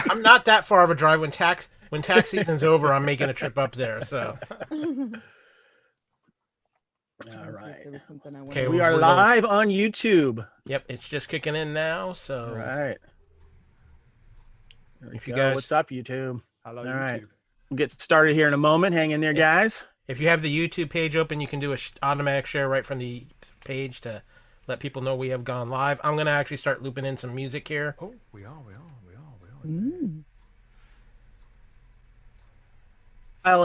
I'm not that far of a drive. When tax season's over, I'm making a trip up there. So. All right. Okay, we are live on YouTube. Yep, it's just kicking in now. So. All right. If you guys, what's up, YouTube? Hello, All YouTube. Right. We'll get started here in a moment. Hang in there, guys. If you have the YouTube page open, you can do a automatic share right from the page to let people know we have gone live. I'm gonna actually start looping in some music here. Oh, we are.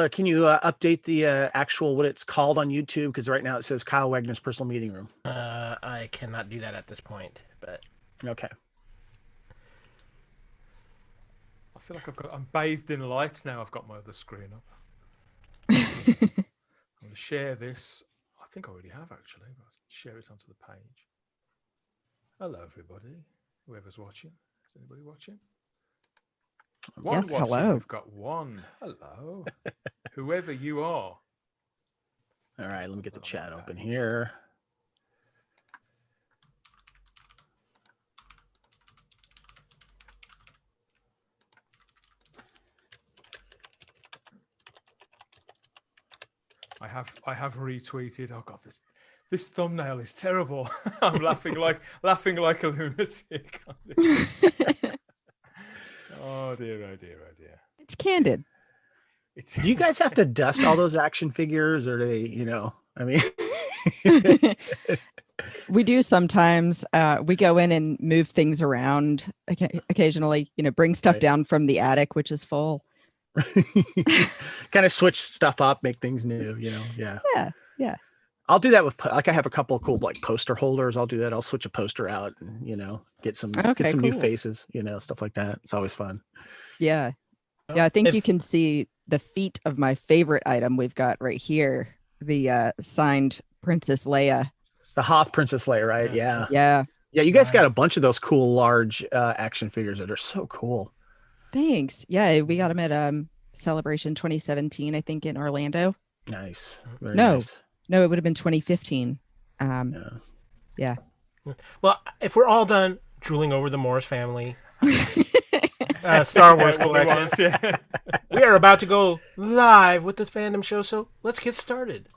Can you update the actual what it's called on YouTube? Because right now it says Kyle Wagner's personal meeting room. I cannot do that at this point, but okay. I feel like I'm bathed in light now. I've got my other screen up. I'm going to share this. I think I already have actually. But share it onto the page. Hello, everybody. Whoever's watching. Is anybody watching? Yes, hello. We've got one. Hello. Whoever you are. All right, let me get the chat open here. I have retweeted. Oh God, this thumbnail is terrible. I'm laughing like a lunatic. Oh dear, oh dear, oh dear. It's candid. Do you guys have to dust all those action figures, or do they, I mean, we do sometimes. We go in and move things around occasionally, bring stuff down from the attic, which is full. Kind of switch stuff up, make things new, Yeah. I'll do that with I have a couple of cool poster holders. I'll do that. I'll switch a poster out and get some new faces, stuff like that. It's always fun. Yeah. I think you can see the feet of my favorite item we've got right here, the signed Princess Leia. It's the Hoth Princess Leia, right? Yeah. Yeah. You guys got a bunch of those cool large action figures that are so cool. Thanks. Yeah, we got them at Celebration 2017, I think, in Orlando. Nice. Nice. No, it would have been 2015. Yeah. Well, if we're all done drooling over the Morris family Star Wars collection, we are about to go live with the Fandom show, so let's get started.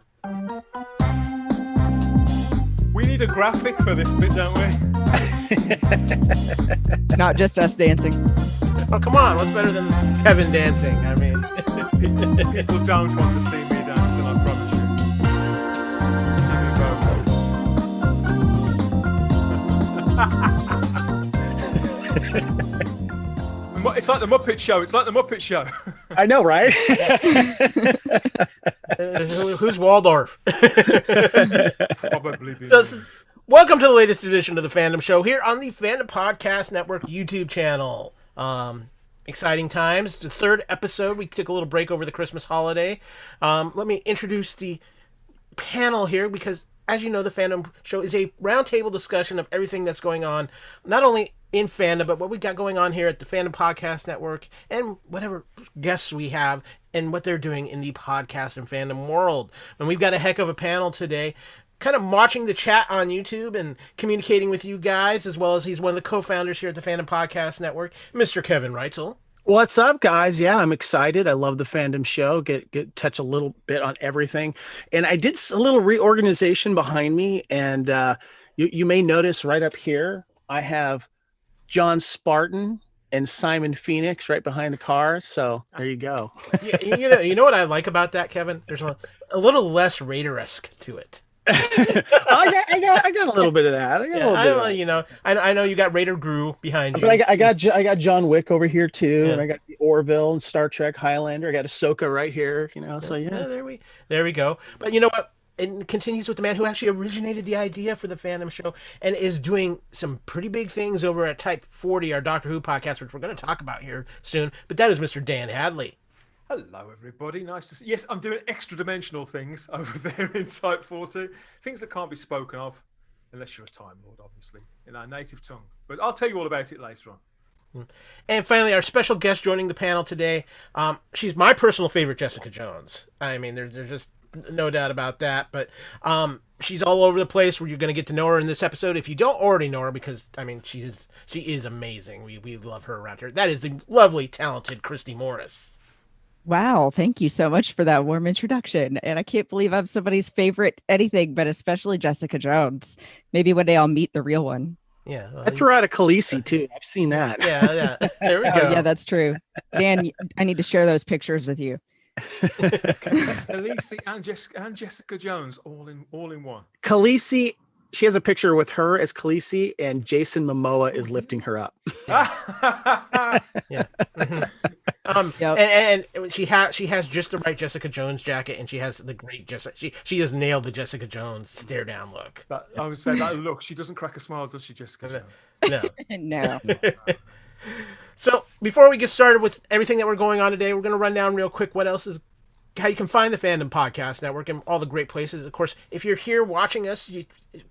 We need a graphic for this bit, don't we? Not just us dancing. Oh, come on. What's better than Kevin dancing? I mean, people don't want to see me dancing, I promise you. It's like the Muppet Show. I know, right? Who's Waldorf? Probably. Welcome to the latest edition of the Fandom Show here on the Fandom Podcast Network YouTube channel. Exciting times. The third episode. We took a little break over the Christmas holiday. Let me introduce the panel here because, as you know, the Fandom Show is a roundtable discussion of everything that's going on, not only in fandom, but what we got going on here at the Fandom Podcast Network and whatever guests we have and what they're doing in the podcast and fandom world. And we've got a heck of a panel today, kind of watching the chat on YouTube and communicating with you guys, as well as he's one of the co-founders here at the Fandom Podcast Network, Mr. Kevin Reitzel. What's up, guys? Yeah, I'm excited. I love the Fandom show. Get touch a little bit on everything. And I did a little reorganization behind me. And you may notice right up here, I have John Spartan and Simon Phoenix right behind the car. So there you go. You know what I like about that, Kevin? There's a little less Raider-esque to it. I got a little bit of that. I know you got Raider Gru behind you. But I got John Wick over here too, and I got the Orville and Star Trek Highlander. I got Ahsoka right here. So yeah. There we go. But you know what? It continues with the man who actually originated the idea for the Fandom show and is doing some pretty big things over at Type 40, our Doctor Who podcast, which we're going to talk about here soon. But that is Mr. Dan Hadley. Hello, everybody. Nice to see. Yes, I'm doing extra dimensional things over there in Type 40. Things that can't be spoken of, unless you're a Time Lord, obviously, in our native tongue. But I'll tell you all about it later on. And finally, our special guest joining the panel today. She's my personal favorite, Jessica Jones. I mean, there's just no doubt about that. But she's all over the place. Where you're going to get to know her in this episode. If you don't already know her, because I mean, she is amazing. We love her around here. That is the lovely, talented Christy Morris. Wow, thank you so much for that warm introduction. And I can't believe I'm somebody's favorite anything, but especially Jessica Jones. Maybe one day I'll meet the real one. Yeah, well, I threw out a Khaleesi too. I've seen that. Yeah. There we go. Oh, yeah, that's true. Dan, I need to share those pictures with you. Elise and Jessica Jones all in one. Khaleesi, she has a picture with her as Khaleesi, and Jason Momoa is lifting her up. Yeah. Mm-hmm. Yep. And she has just the right Jessica Jones jacket, and she has the great Jessica. She has nailed the Jessica Jones stare down look. I would say that look. She doesn't crack a smile, does she, Jessica Jones? No. No. So before we get started with everything that we're going on today, we're going to run down real quick how you can find the Fandom Podcast Network and all the great places. Of course, if you're here watching us,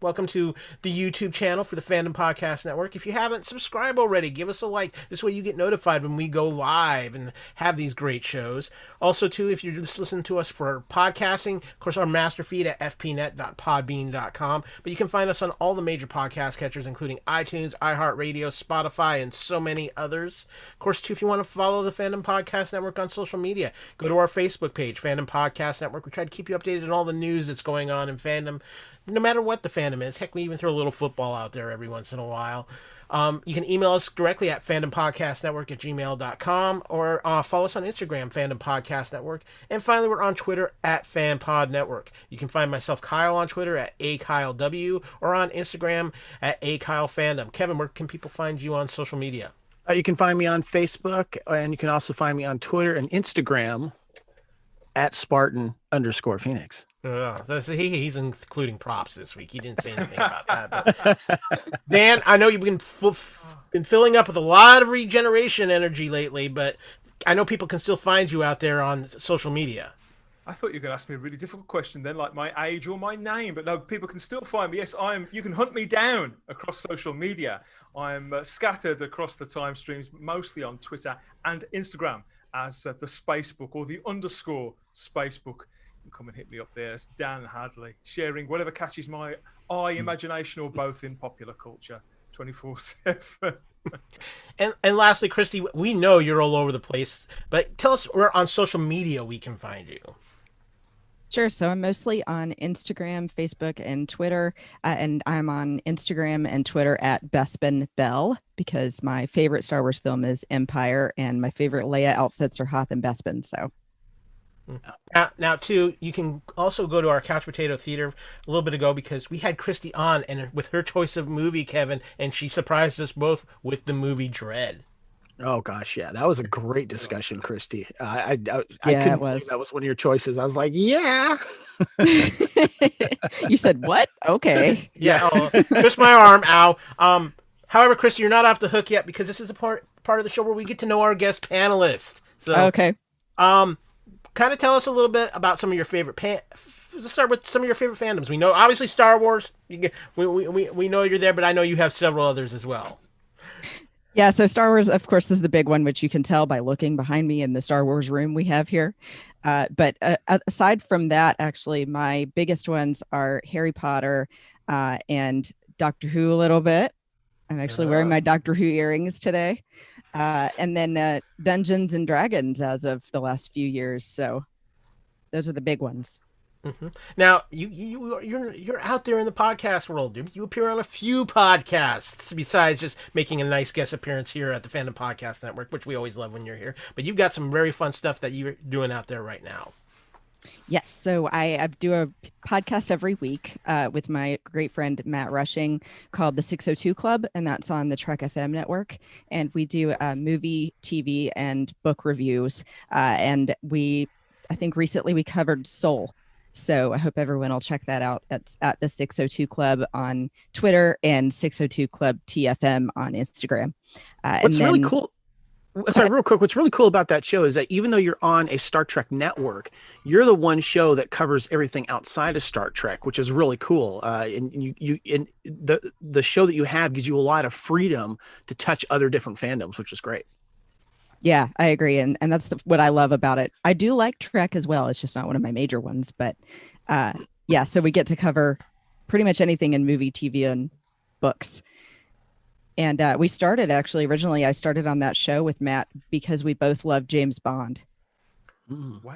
welcome to the YouTube channel for the Fandom Podcast Network. If you haven't, subscribe already. Give us a like. This way you get notified when we go live and have these great shows. Also, too, if you're just listening to us for podcasting, of course, our master feed at fpnet.podbean.com. But you can find us on all the major podcast catchers, including iTunes, iHeartRadio, Spotify, and so many others. Of course, too, if you want to follow the Fandom Podcast Network on social media, go to our Facebook page, Fandom Podcast Network. We try to keep you updated on all the news that's going on in fandom, no matter what the fandom is. Heck, we even throw a little football out there every once in a while. You can email us directly at fandompodcastnetwork@gmail.com or follow us on Instagram, Fandom Podcast Network. And finally, we're on Twitter at FanPod Network. You can find myself, Kyle, on Twitter at AKyleW or on Instagram at AKyleFandom. Kevin, where can people find you on social media? You can find me on Facebook, and you can also find me on Twitter and Instagram at Spartan_Phoenix. He's including props this week. He didn't say anything about that. But Dan, I know you've been filling up with a lot of regeneration energy lately, but I know people can still find you out there on social media. I thought you were going to ask me a really difficult question then, like my age or my name, but no, people can still find me. Yes, you can hunt me down across social media. I'm scattered across the time streams, mostly on Twitter and Instagram as the Spacebook or the _Spacebook. Come and hit me up there. It's Dan Hadley, sharing whatever catches my eye, imagination, or both in popular culture 24/7. And lastly, Christy, we know you're all over the place, but tell us where on social media we can find you. Sure. So I'm mostly on Instagram, Facebook, and Twitter. And I'm on Instagram and Twitter at Bespin Bell because my favorite Star Wars film is Empire and my favorite Leia outfits are Hoth and Bespin. So. Now, too, you can also go to our Couch Potato Theater a little bit ago because we had Christy on and with her choice of movie, Kevin, and she surprised us both with the movie Dread. Oh gosh, yeah, that was a great discussion, Christy. I Yeah, couldn't it was. believe that was one of your choices. I was like, yeah. You said what? Okay. Yeah, twist my arm, ow. However, Christy, you're not off the hook yet because this is a part of the show where we get to know our guest panelists. So, Okay. kind of tell us a little bit about some of your favorite let's start with some of your favorite fandoms. We know obviously Star Wars. We know you're there, but I know you have several others as well. Yeah, so Star Wars, of course, is the big one, which you can tell by looking behind me in the Star Wars room we have here. But aside from that, actually, my biggest ones are Harry Potter and Doctor Who a little bit. I'm actually wearing my Doctor Who earrings today. And then Dungeons and Dragons as of the last few years. So those are the big ones. Mm-hmm. Now you're out there in the podcast world. You appear on a few podcasts besides just making a nice guest appearance here at the Fandom Podcast Network, which we always love when you're here. But you've got some very fun stuff that you're doing out there right now. Yes. So I do a podcast every week with my great friend Matt Rushing called the 602 Club, and that's on the Trek FM network. And we do movie, TV, and book reviews. And I think recently we covered Soul. So I hope everyone will check that out. It's at the 602 Club on Twitter and 602 Club TFM on Instagram. What's really cool. Sorry, real quick. What's really cool about that show is that even though you're on a Star Trek network, you're the one show that covers everything outside of Star Trek, which is really cool. And the show that you have gives you a lot of freedom to touch other different fandoms, which is great. Yeah, I agree. And that's what I love about it. I do like Trek as well. It's just not one of my major ones. But yeah, so we get to cover pretty much anything in movie, TV, and books. And we started originally, I started on that show with Matt because we both love James Bond. Wow.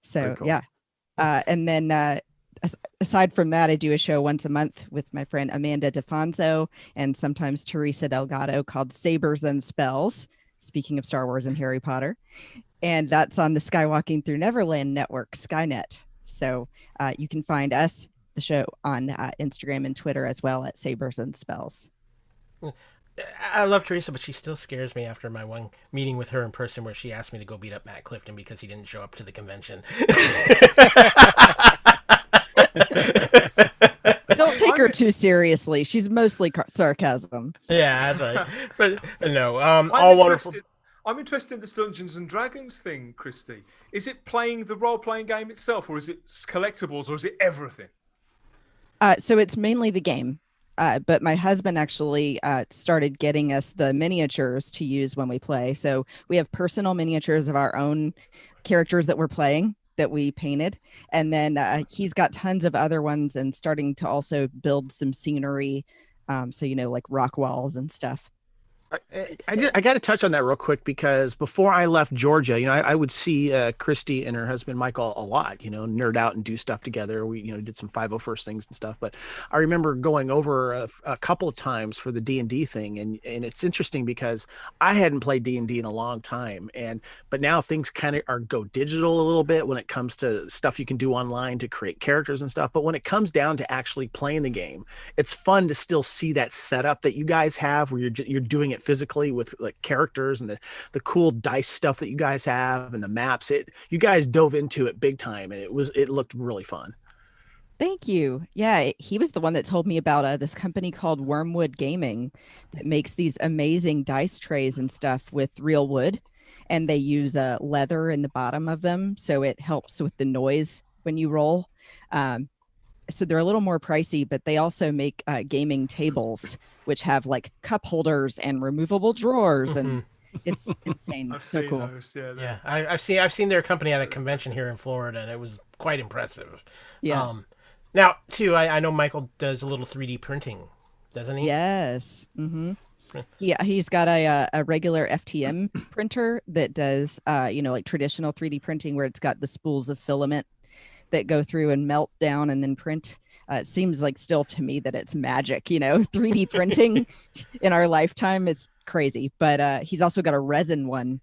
So, cool. yeah. And then aside from that, I do a show once a month with my friend Amanda DeFonso and sometimes Teresa Delgado called Sabers and Spells. Speaking of Star Wars and Harry Potter. And that's on the Skywalking Through Neverland network, Skynet. So you can find us, the show, on Instagram and Twitter as well at Sabers and Spells. I love Teresa, but she still scares me after my one meeting with her in person where she asked me to go beat up Matt Clifton because he didn't show up to the convention. Don't take her too seriously. She's mostly sarcasm. Yeah, that's right. But no, I'm all wonderful. I'm interested in this Dungeons and Dragons thing, Christy. Is it playing the role-playing game itself, or is it collectibles, or is it everything? So it's mainly the game. But my husband actually started getting us the miniatures to use when we play. So we have personal miniatures of our own characters that we're playing that we painted. And then he's got tons of other ones and starting to also build some scenery. So, like rock walls and stuff. I got to touch on that real quick because before I left Georgia, I would see Christy and her husband Michael a lot, nerd out and do stuff together. We, did some 501st things and stuff. But I remember going over a couple of times for the D&D thing, and it's interesting because I hadn't played D&D in a long time, but now things kind of go digital a little bit when it comes to stuff you can do online to create characters and stuff. But when it comes down to actually playing the game, it's fun to still see that setup that you guys have where you're doing it physically with like characters and the cool dice stuff that you guys have and the maps. You guys dove into it big time, and it looked really fun. Thank you. Yeah, he was the one that told me about this company called Wormwood Gaming that makes these amazing dice trays and stuff with real wood, and they use leather in the bottom of them, so it helps with the noise when you roll. So they're a little more pricey, but they also make gaming tables, which have like cup holders and removable drawers, and it's insane. I've so seen cool. Those, yeah, I've seen their company at a convention here in Florida, and it was quite impressive. Yeah. Now, too, I know Michael does a little 3D printing, doesn't he? Yes. Mm-hmm. Yeah, he's got a regular FTM printer that does like traditional 3D printing where it's got the spools of filament that go through and melt down and then print. It seems like still to me that it's magic, 3D printing in our lifetime is crazy. But he's also got a resin one.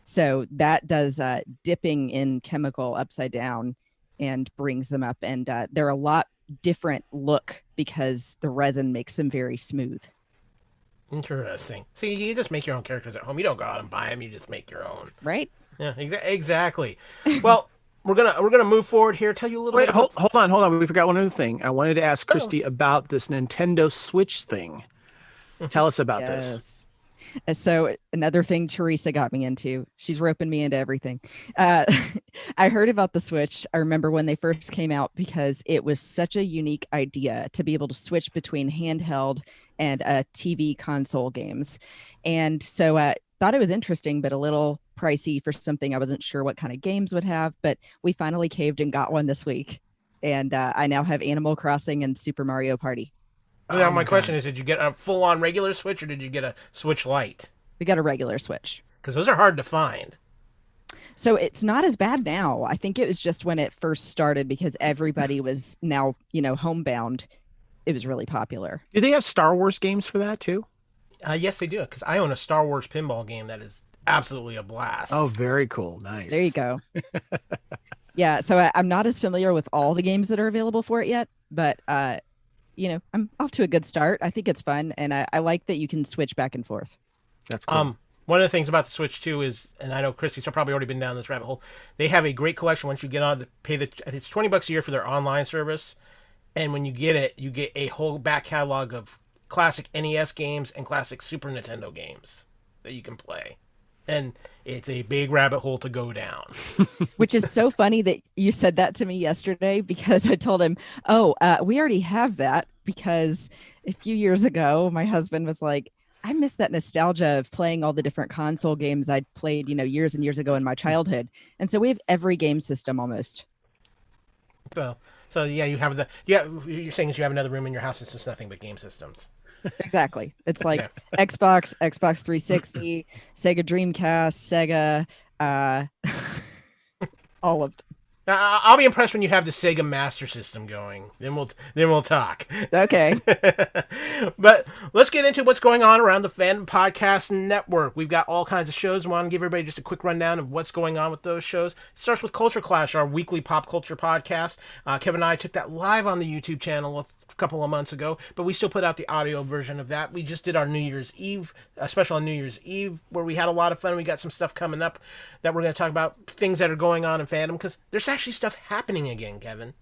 So that does dipping in chemical upside down and brings them up. And they're a lot different look because the resin makes them very smooth. Interesting. See, you just make your own characters at home. You don't go out and buy them. You just make your own. Right? Yeah, exactly. Well, we're gonna move forward here. Tell you a little bit. Hold on. We forgot one other thing. I wanted to ask Christy about this Nintendo Switch thing. Tell us about this. So another thing Teresa got me into. She's roping me into everything. I heard about the Switch. I remember when they first came out because it was such a unique idea to be able to switch between handheld and TV console games. And so I thought it was interesting, but a little pricey for something I wasn't sure what kind of games would have. But we finally caved and got one this week. And I now have Animal Crossing and Super Mario Party. Now, my question is, did you get a full-on regular Switch or did you get a Switch Lite? We got a regular Switch. Because those are hard to find. So it's not as bad now. I think it was just when it first started because everybody was now, homebound. It was really popular. Do they have Star Wars games for that too? Yes, they do. Because I own a Star Wars pinball game that is absolutely a blast. Oh, very cool. Nice. There you go. Yeah. So I'm not as familiar with all the games that are available for it yet, but I'm off to a good start. I think it's fun, and I like that you can switch back and forth. That's cool. One of the things about the Switch too is, and I know Christy's probably already been down this rabbit hole. They have a great collection. Once you get on, I think it's $20 a year for their online service, and when you get it, you get a whole back catalog of classic NES games and classic Super Nintendo games that you can play. And it's a big rabbit hole to go down. Which is so funny that you said that to me yesterday because I told him, we already have that because a few years ago, my husband was like, I miss that nostalgia of playing all the different console games I'd played, years and years ago in my childhood. And so we have every game system almost. So yeah, you're saying is you have another room in your house. It's just nothing but game systems. Exactly. It's like Xbox, Xbox 360, Sega Dreamcast, Sega, all of them. I'll be impressed when you have the Sega Master System going. Then we'll talk. Okay. But let's get into what's going on around the Fandom Podcast Network. We've got all kinds of shows. I want to give everybody just a quick rundown of what's going on with those shows. It starts with Culture Clash, our weekly pop culture podcast. Kevin and I took that live on the YouTube channel a couple of months ago, but we still put out the audio version of that. We just did our New Year's Eve, a special on New Year's Eve, where we had a lot of fun. We got some stuff coming up that we're going to talk about, things that are going on in fandom, because there's actually stuff happening again, Kevin.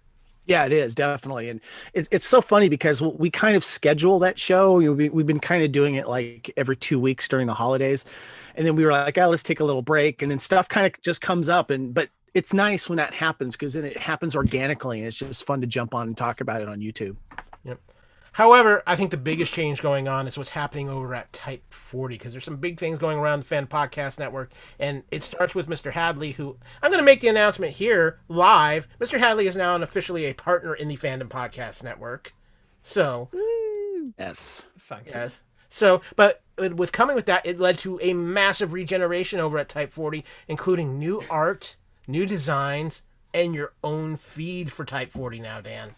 Yeah, it is definitely, and it's so funny because we kind of schedule that show. We've been kind of doing it like every 2 weeks during the holidays, and then we were like, let's take a little break, and then stuff kind of just comes up, but it's nice when that happens because then it happens organically, and it's just fun to jump on and talk about it on YouTube. Yep. However, I think the biggest change going on is what's happening over at Type 40, because there's some big things going around the Fan Podcast Network, and it starts with Mr. Hadley, who I'm going to make the announcement here live. Mr. Hadley is now officially a partner in the Fandom Podcast Network. So, yes, thank you. Yes. So, but with coming with that, it led to a massive regeneration over at Type 40, including new art, new designs, and your own feed for Type 40 now, Dan.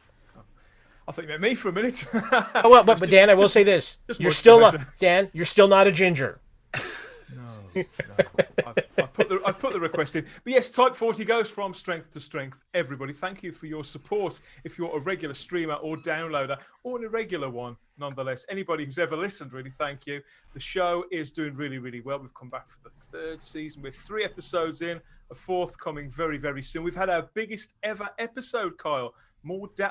I thought you meant me for a minute. But Dan, I will say this: you're still not, Dan. You're still not a ginger. No. I've put the request in. But yes, Type 40 goes from strength to strength. Everybody, thank you for your support. If you're a regular streamer or downloader or an irregular one, nonetheless, anybody who's ever listened, really, thank you. The show is doing really, really well. We've come back for the third season with 3 episodes in, a fourth coming very, very soon. We've had our biggest ever episode, Kyle.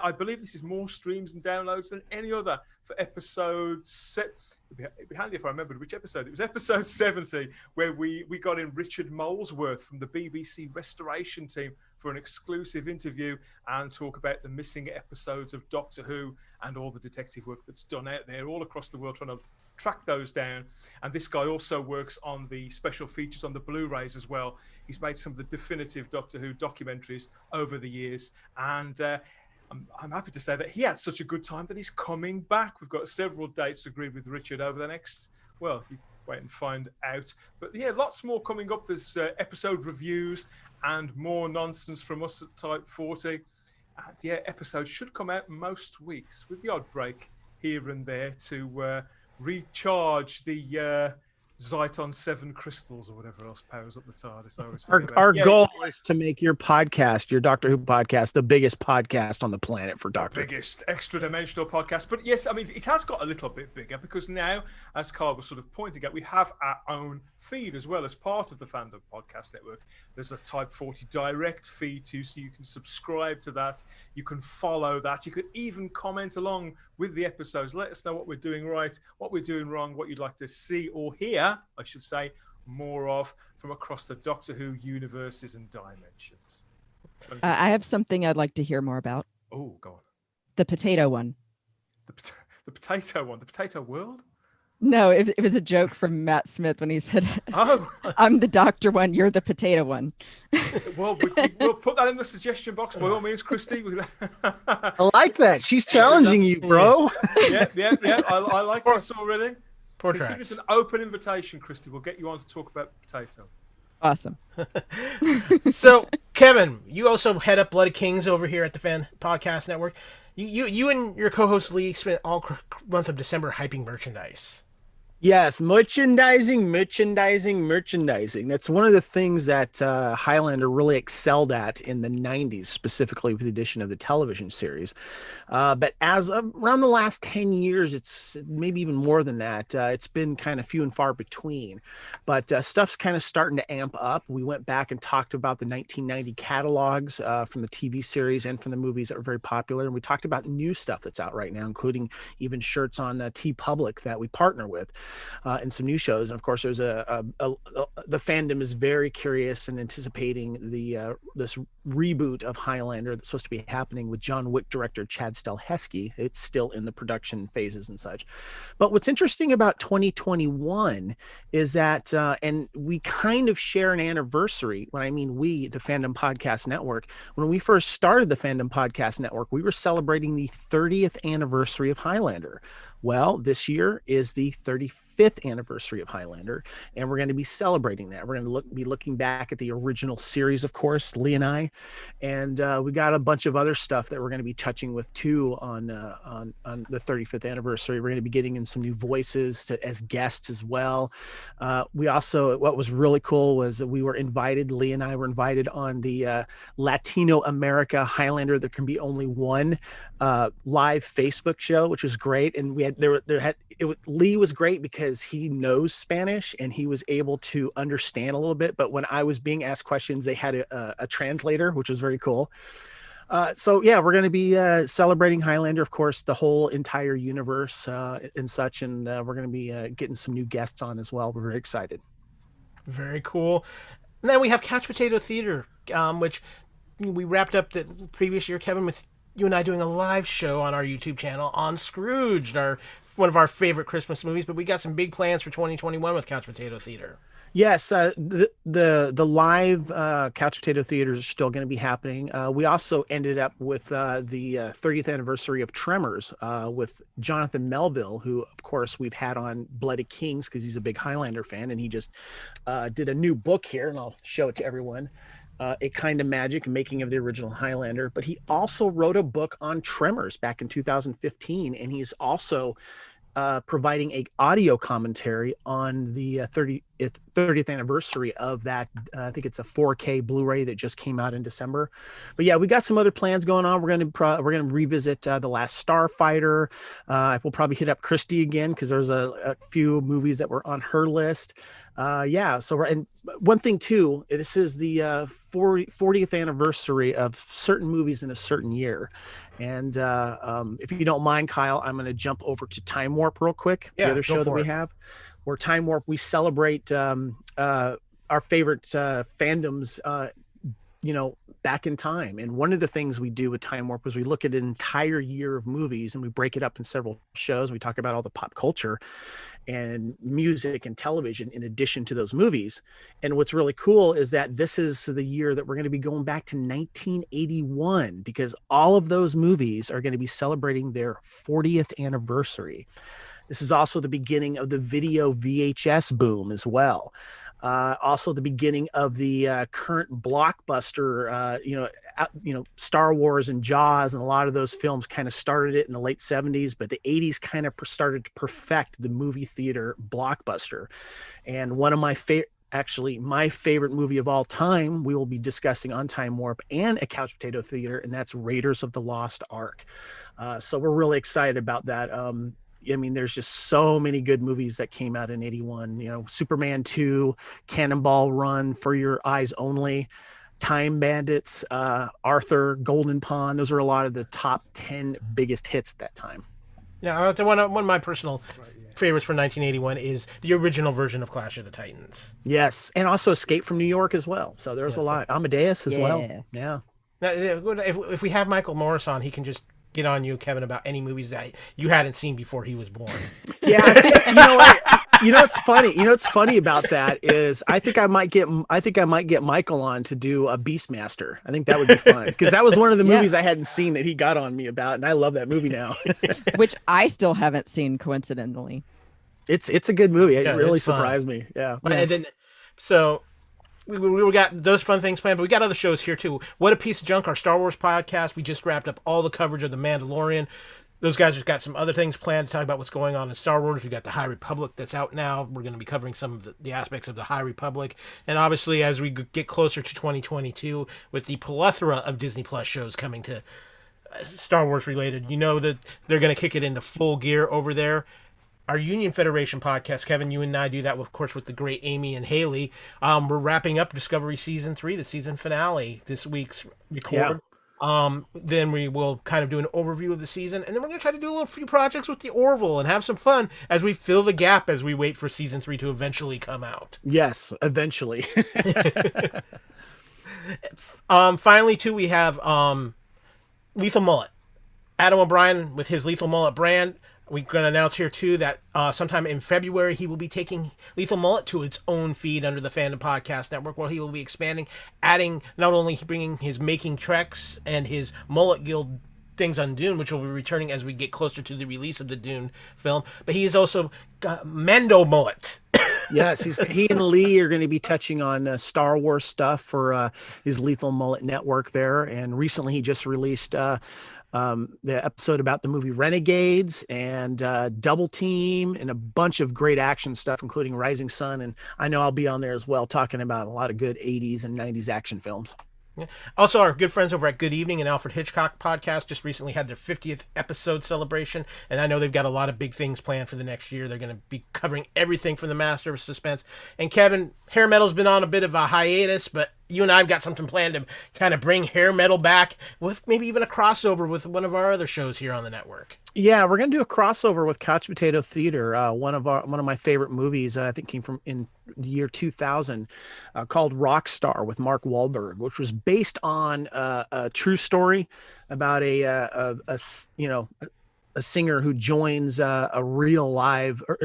I believe this is more streams and downloads than any other for episode It'd be handy if I remembered which episode. It was episode 70, where we got in Richard Molesworth from the BBC restoration team for an exclusive interview and talk about the missing episodes of Doctor Who and all the detective work that's done out there all across the world, trying to track those down. And this guy also works on the special features on the Blu-rays as well. He's made some of the definitive Doctor Who documentaries over the years. And I'm happy to say that he had such a good time that he's coming back. We've got several dates agreed with Richard over the next, well, you wait and find out. But yeah, lots more coming up. There's episode reviews and more nonsense from us at Type 40. And yeah, episodes should come out most weeks with the odd break here and there to recharge the Zyton 7 crystals or whatever else powers up the TARDIS. Our goal is to make your podcast, your Doctor Who podcast, the biggest podcast on the planet for Doctor Who. Biggest extra-dimensional podcast. But yes, I mean, it has got a little bit bigger because now, as Carl was sort of pointing out, we have our own feed as well as part of the Fandom Podcast Network. There's a Type 40 direct feed too, so you can subscribe to that. You can follow that. You could even comment along with the episodes. Let us know what we're doing right, what we're doing wrong, what you'd like to see or hear, I should say, more of from across the Doctor Who universes and dimensions. I have something I'd like to hear more about. Oh, go on. The potato one. The potato one. The potato world? No, it was a joke from Matt Smith when he said, "Oh, I'm the doctor one, you're the potato one." Well, we'll put that in the suggestion box by all means, Christy. I like that. She's challenging you, bro. Yeah. I like this already. Consider it an open invitation, Christy. We'll get you on to talk about potato. Awesome. So, Kevin, you also head up Blood of Kings over here at the Fan Podcast Network. You and your co-host Lee spent all month of December hyping merchandise. Yes, merchandising. That's one of the things that Highlander really excelled at in the 90s, specifically with the addition of the television series. But as of around the last 10 years, it's maybe even more than that. It's been kind of few and far between. But stuff's kind of starting to amp up. We went back and talked about the 1990 catalogs from the TV series and from the movies that were very popular. And we talked about new stuff that's out right now, including even shirts on TeePublic that we partner with. and some new shows. And of course, there's the fandom is very curious and anticipating this reboot of Highlander that's supposed to be happening with John Wick director Chad Stahelski. It's still in the production phases and such. But what's interesting about 2021 is that, and we kind of share an anniversary. When I mean we, the Fandom Podcast Network, when we first started the Fandom Podcast Network, we were celebrating the 30th anniversary of Highlander. Well, this year is the 35th anniversary of Highlander, and we're going to be celebrating that. We're going to be looking back at the original series, of course, Lee and I, and we got a bunch of other stuff that we're going to be touching with too on the 35th anniversary. We're going to be getting in some new voices as guests as well. We also, what was really cool was that Lee and I were invited on the Latino America Highlander There Can Be Only One live Facebook show, which was great. And we had Lee was great because he knows Spanish and he was able to understand a little bit. But when I was being asked questions, they had a translator, which was very cool. So yeah, we're going to be celebrating Highlander, of course, the whole entire universe and such. And we're going to be getting some new guests on as well. We're very excited. Very cool. And then we have Couch Potato Theater, which we wrapped up the previous year, Kevin, with you and I doing a live show on our YouTube channel on Scrooged, one of our favorite Christmas movies. But we got some big plans for 2021 with Couch Potato Theater. Yes, the live Couch Potato Theater is still going to be happening. We also ended up with the 30th anniversary of Tremors with Jonathan Melville, who, of course, we've had on Blooded Kings because he's a big Highlander fan, and he just did a new book here, and I'll show it to everyone. A Kind of Magic, Making of the Original Highlander. But he also wrote a book on Tremors back in 2015, and he's also providing a audio commentary on the 30th anniversary of that. I think it's a 4K Blu-ray that just came out in December. But yeah, we got some other plans going on. We're going to revisit The Last Starfighter. We'll probably hit up Christy again because there's a few movies that were on her list. And one thing too, this is the 40th anniversary of certain movies in a certain year. And if you don't mind, Kyle, I'm going to jump over to Time Warp real quick. Yeah, the other show that we have, where Time Warp, we celebrate our favorite fandoms, back in time. And one of the things we do with Time Warp is we look at an entire year of movies and we break it up in several shows. We talk about all the pop culture and music and television in addition to those movies. And what's really cool is that this is the year that we're going to be going back to 1981 because all of those movies are going to be celebrating their 40th anniversary. This is also the beginning of the video VHS boom as well. Also the beginning of the current blockbuster, Star Wars and Jaws, and a lot of those films kind of started it in the late 70s, but the 80s kind of started to perfect the movie theater blockbuster. And one of my my favorite movie of all time, we will be discussing on Time Warp and a Couch Potato Theater, and that's Raiders of the Lost Ark. So we're really excited about that. There's just so many good movies that came out in 81, Superman 2, Cannonball Run, For Your Eyes Only, Time Bandits, Arthur, Golden Pond. Those are a lot of the top 10 biggest hits at that time. Yeah, one of my personal favorites for 1981 is the original version of Clash of the Titans. Yes, and also Escape from New York as well. So there's a lot. Amadeus as well. Yeah. Now, if we have Michael Morris on, he can just get on you, Kevin, about any movies that you hadn't seen before he was born. Yeah, you know what? What's funny? What's funny about that is I think I might get Michael on to do a Beastmaster. I think that would be fun because that was one of the movies I hadn't seen that he got on me about, and I love that movie now. Which I still haven't seen, coincidentally. It's a good movie. It really surprised me. Yeah. And then, so we got those fun things planned, but we got other shows here too. What a Piece of Junk, our Star Wars podcast. We just wrapped up all the coverage of the Mandalorian. Those guys have got some other things planned to talk about what's going on in Star Wars. We got the High Republic that's out now. We're going to be covering some of the aspects of the High Republic. And obviously, as we get closer to 2022, with the plethora of Disney Plus shows coming to Star Wars related, that they're going to kick it into full gear over there. Our Union Federation podcast, Kevin, you and I do that, of course, with the great Amy and Haley. We're wrapping up Discovery Season 3, the season finale, this week's record. Then we will kind of do an overview of the season, and then we're going to try to do a little few projects with the Orville and have some fun as we fill the gap as we wait for season 3 to eventually come out. Yes, eventually. Finally, too, we have Lethal Mullet. Adam O'Brien with his Lethal Mullet brand. We're going to announce here, too, that sometime in February, he will be taking Lethal Mullet to its own feed under the Fandom Podcast Network, where he will be expanding, adding, not only bringing his Making Treks and his Mullet Guild things on Dune, which will be returning as we get closer to the release of the Dune film, but he is also Mando Mullet. Yes, he and Lee are going to be touching on Star Wars stuff for his Lethal Mullet network there. And recently he just released the episode about the movie Renegades and Double Team and a bunch of great action stuff, including Rising Sun. And I know I'll be on there as well, talking about a lot of good 80s and 90s action films. Yeah. Also, our good friends over at Good Evening and Alfred Hitchcock podcast just recently had their 50th episode celebration, and I know they've got a lot of big things planned for the next year. They're going to be covering everything from the Master of Suspense. And Kevin, Hair Metal's been on a bit of a hiatus, but you and I have got something planned to kind of bring Hair Metal back with maybe even a crossover with one of our other shows here on the network. Yeah, we're gonna do a crossover with Couch Potato Theater. One of my favorite movies, I think, came from in the year 2000, called Rockstar with Mark Wahlberg, which was based on a true story about a singer who joins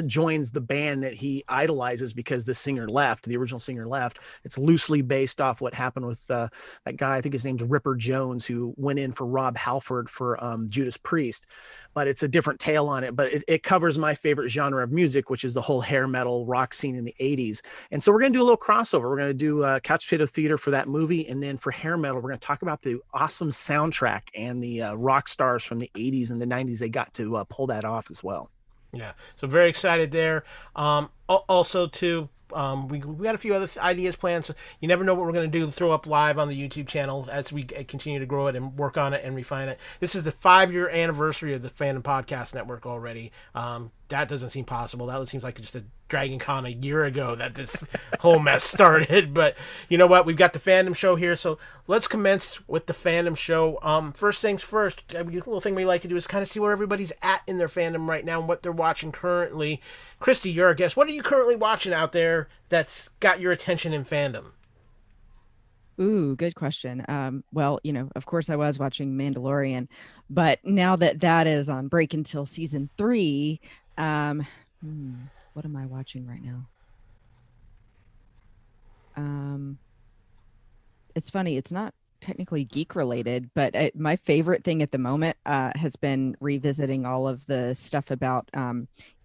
joins the band that he idolizes because the original singer left. It's loosely based off what happened with that guy, I think his name's Ripper Jones, who went in for Rob Halford for Judas Priest. But it's a different tale on it. But it covers my favorite genre of music, which is the whole hair metal rock scene in the 80s. And so we're going to do a little crossover. We're going to do Couch Potato Theater for that movie. And then for hair metal, we're going to talk about the awesome soundtrack and the rock stars from the 80s and the 90s. They got to pull that off as well. Yeah. So very excited there. Also, too, we got a few other ideas planned, so you never know what we're going to do, throw up live on the YouTube channel as we continue to grow it and work on it and refine it. This is the 5-year anniversary of the Fandom Podcast Network already. That doesn't seem possible. That seems like just a Dragon Con a year ago that this whole mess started. But you know what? We've got the Fandom Show here, so let's commence with the Fandom Show. First things first, a little thing we like to do is kind of see where everybody's at in their fandom right now and what they're watching currently. Christy, you're our guest. What are you currently watching out there that's got your attention in fandom? Ooh, good question. Well, of course I was watching Mandalorian, but now that is on break until season 3, what am I watching right now? It's funny. It's not technically geek related, but my favorite thing at the moment has been revisiting all of the stuff about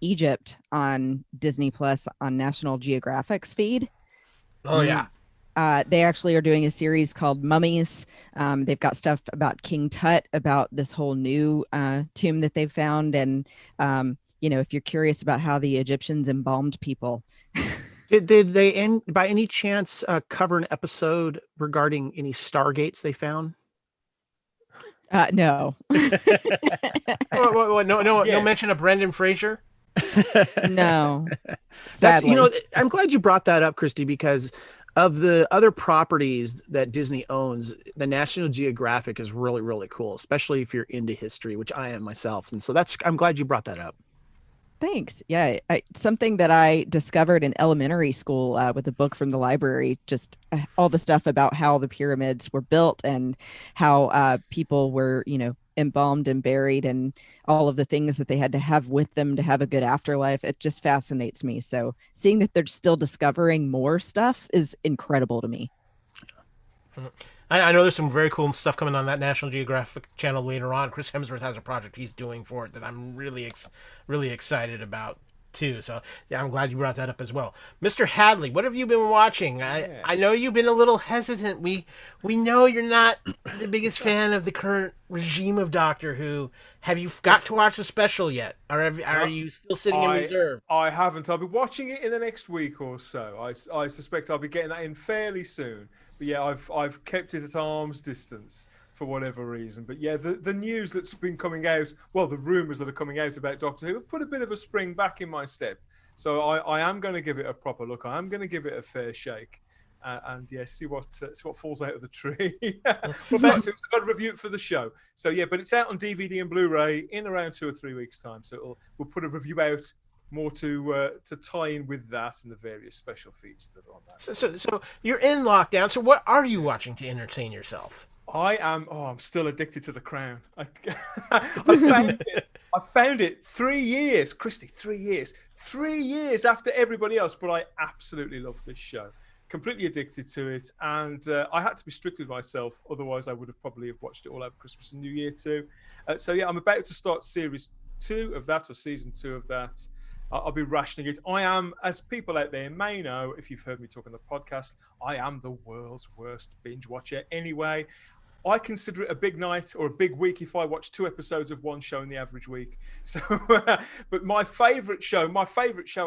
Egypt on Disney Plus on National Geographic's feed. Oh, yeah. They actually are doing a series called Mummies. They've got stuff about King Tut, about this whole new tomb that they've found. And, if you're curious about how the Egyptians embalmed people. Did they, by any chance, cover an episode regarding any Stargates they found? No. No mention of Brendan Fraser? No. That's, I'm glad you brought that up, Christy, because of the other properties that Disney owns, the National Geographic is really, really cool, especially if you're into history, which I am myself. And so I'm glad you brought that up. Thanks. Yeah, something that I discovered in elementary school with a book from the library, just all the stuff about how the pyramids were built and how people were, embalmed and buried and all of the things that they had to have with them to have a good afterlife. It just fascinates me. So seeing that they're still discovering more stuff is incredible to me. I know there's some very cool stuff coming on that National Geographic channel later on. Chris Hemsworth has a project he's doing for it that I'm really excited about too. So yeah, I'm glad you brought that up as well. Mr. Hadley, what have you been watching? I know you've been a little hesitant. We know you're not the biggest fan of the current regime of Doctor Who. Have you got to watch the special yet? Or are you still sitting in reserve? I haven't. I'll be watching it in the next week or so. I suspect I'll be getting that in fairly soon. But yeah, I've kept it at arm's distance for whatever reason. But yeah, the news that's been coming out, well, the rumours that are coming out about Doctor Who have put a bit of a spring back in my step. So I am going to give it a proper look. I am going to give it a fair shake. and yeah, see what falls out of the tree. We've got to review it for the show. So yeah, but it's out on DVD and Blu-ray in around 2 or 3 weeks' time. So we'll put a review out more to tie in with that and the various special features that are on that. So you're in lockdown. So what are you watching to entertain yourself? I'm still addicted to The Crown. I found it 3 years, Christy, 3 years. 3 years after everybody else, but I absolutely love this show. Completely addicted to it, and I had to be strict with myself, otherwise I would have probably have watched it all over Christmas and New Year too. So yeah, I'm about to start series 2 of that, or season 2 of that. I'll be rationing it. I am, as people out there may know, if you've heard me talk on the podcast, I am the world's worst binge watcher anyway. I consider it a big night or a big week if I watch 2 episodes of one show in the average week. So, but my favourite show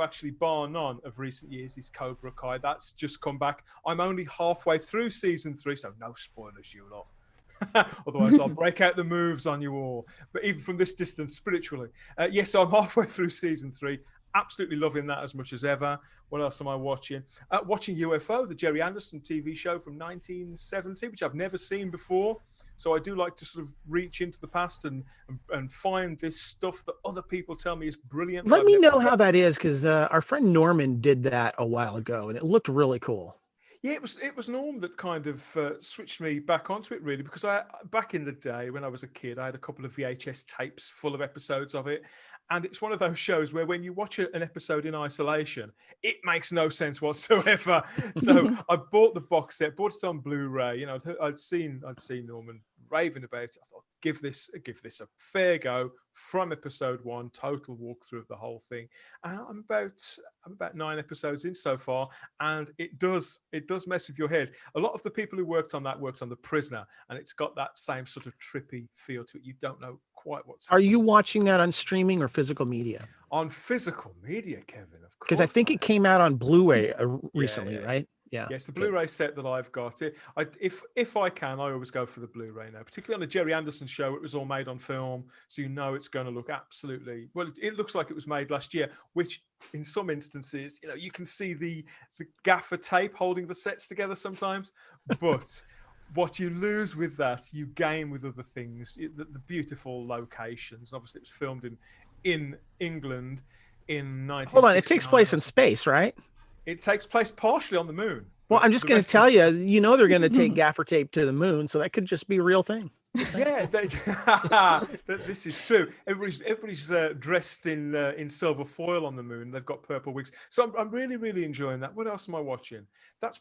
actually, bar none, of recent years is Cobra Kai. That's just come back. I'm only halfway through season 3, so no spoilers, you lot. Otherwise, I'll break out the moves on you all. But even from this distance, spiritually. Yes, so I'm halfway through season 3. Absolutely loving that as much as ever. What else am I watching? Watching UFO, the Jerry Anderson TV show from 1970, which I've never seen before. So I do like to sort of reach into the past and find this stuff that other people tell me is brilliant. Let me know how that is, because our friend Norman did that a while ago, and it looked really cool. Yeah, it was Norm that kind of switched me back onto it, really, because back in the day when I was a kid, I had a couple of VHS tapes full of episodes of it. And it's one of those shows where when you watch an episode in isolation, it makes no sense whatsoever. So I bought the box set, bought it on Blu-ray. You know, I'd seen Norman raving about it. I thought, give this a fair go from episode 1, total walkthrough of the whole thing. And I'm about 9 episodes in so far, and it does mess with your head. A lot of the people who worked on The Prisoner, and it's got that same sort of trippy feel to it. You don't know quite what's happening. Are you watching that on streaming or physical media? On physical media, Kevin, of course. Because I think it came out on Blu-ray recently, right? Yeah. Yes, the Blu-ray set that I've got. If I can, I always go for the Blu-ray now. Particularly on the Jerry Anderson show, it was all made on film, so you know it's going to look absolutely well. It looks like it was made last year, which in some instances, you know, you can see the gaffer tape holding the sets together sometimes, but. What you lose with that, you gain with other things. The beautiful locations. Obviously, it was filmed in England in 1969. Hold on, it takes place in space, right? It takes place partially on the moon. Well, I'm just going to tell you, you know, they're going to take gaffer tape to the moon, so that could just be a real thing. Yeah, this is true. Everybody's dressed in silver foil on the moon. They've got purple wigs. So I'm really, really enjoying that. What else am I watching? That's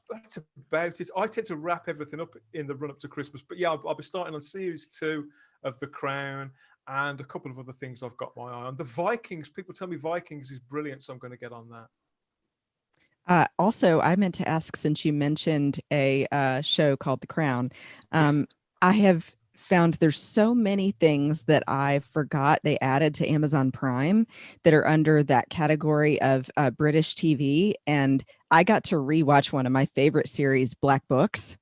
about it. I tend to wrap everything up in the run-up to Christmas. But yeah, I'll be starting on series 2 of The Crown and a couple of other things I've got my eye on. The Vikings, people tell me Vikings is brilliant, so I'm going to get on that. Also, I meant to ask, since you mentioned a show called The Crown, Yes. I have found there's so many things that I forgot they added to Amazon Prime that are under that category of British TV. And I got to rewatch one of my favorite series, Black Books.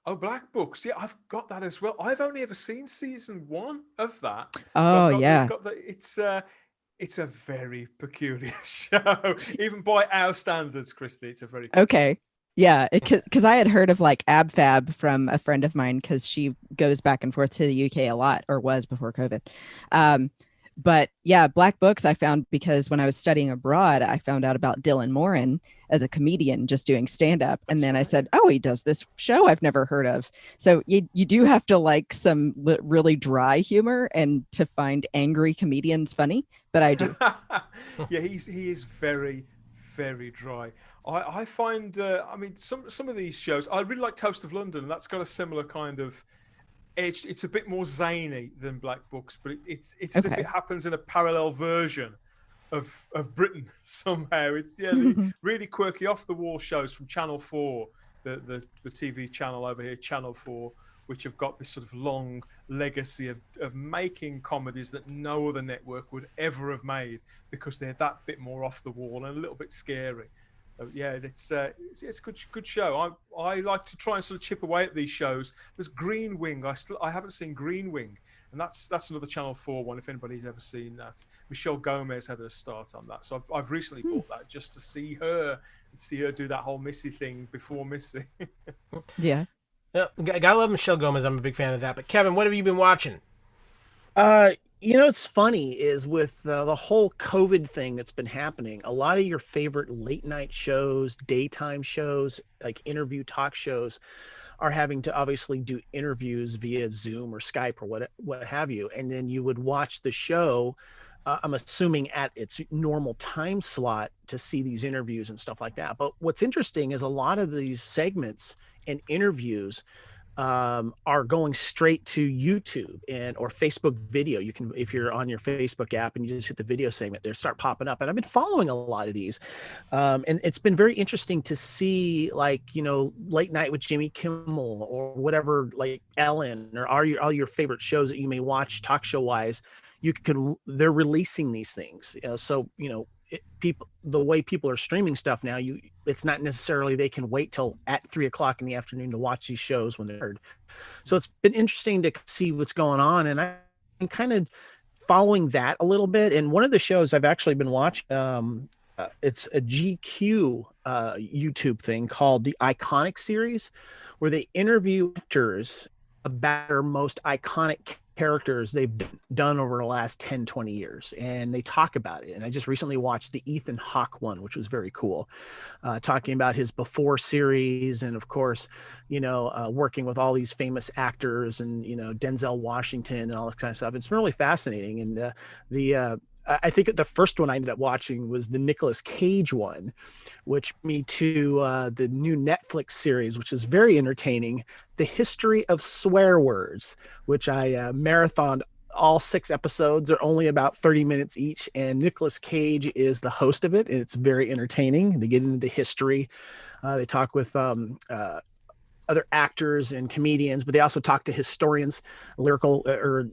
Oh, Black Books. Yeah, I've got that as well. I've only ever seen season 1 of that. Oh, yeah. It's a very peculiar show, even by our standards, Christy. It's a very okay. Yeah, because I had heard of like Ab Fab from a friend of mine, because she goes back and forth to the UK a lot, or was before COVID. But yeah, Black Books I found because when I was studying abroad, I found out about Dylan Moran as a comedian just doing stand-up. And then I said, oh, he does this show I've never heard of. So you do have to like some really dry humor and to find angry comedians funny, but I do. Yeah, he is very, very dry. I find, I mean, some of these shows, I really like Toast of London. That's got a similar kind of edge. It's a bit more zany than Black Books, but it's as if it happens in a parallel version of Britain somehow. It's really quirky, off the wall shows from Channel 4, the TV channel over here, Channel 4, which have got this sort of long legacy of making comedies that no other network would ever have made, because they're that bit more off the wall and a little bit scary. Yeah, it's a good show. I like to try and sort of chip away at these shows. There's Green Wing. I haven't seen Green Wing, and that's another Channel 4 one. If anybody's ever seen that, Michelle Gomez had a start on that, so I've recently bought that just to see her see her do that whole Missy thing before Missy. Yeah. Yeah, gotta love Michelle Gomez. I'm a big fan of that. But Kevin, what have you been watching? It's funny is with the whole COVID thing that's been happening, a lot of your favorite late night shows, daytime shows, like interview talk shows are having to obviously do interviews via Zoom or Skype or what have you. And then you would watch the show, I'm assuming at its normal time slot to see these interviews and stuff like that. But what's interesting is a lot of these segments and interviews are going straight to YouTube or Facebook video. You can, if you're on your Facebook app and you just hit the video segment, they start popping up. And I've been following a lot of these, and it's been very interesting to see, like, Late Night with Jimmy Kimmel or whatever, like Ellen or all your favorite shows that you may watch talk show wise. They're releasing these things. The way people are streaming stuff now, it's not necessarily they can wait till at 3:00 in the afternoon to watch these shows when they're heard. So it's been interesting to see what's going on, and I'm kind of following that a little bit. And one of the shows I've actually been watching, it's a GQ YouTube thing called the Iconic series, where they interview actors about their most iconic characters they've done over the last 10-20 years, and they talk about it. And I just recently watched the Ethan Hawke one, which was very cool, talking about his Before series, and of course, working with all these famous actors and Denzel Washington and all that kind of stuff. It's really fascinating. And I think the first one I ended up watching was the Nicolas Cage one, which me to the new Netflix series, which is very entertaining, The History of Swear Words, which I marathoned all 6 episodes. They're only about 30 minutes each, and Nicolas Cage is the host of it, and it's very entertaining. They get into the history. They talk with other actors and comedians, but they also talk to historians, lyrical or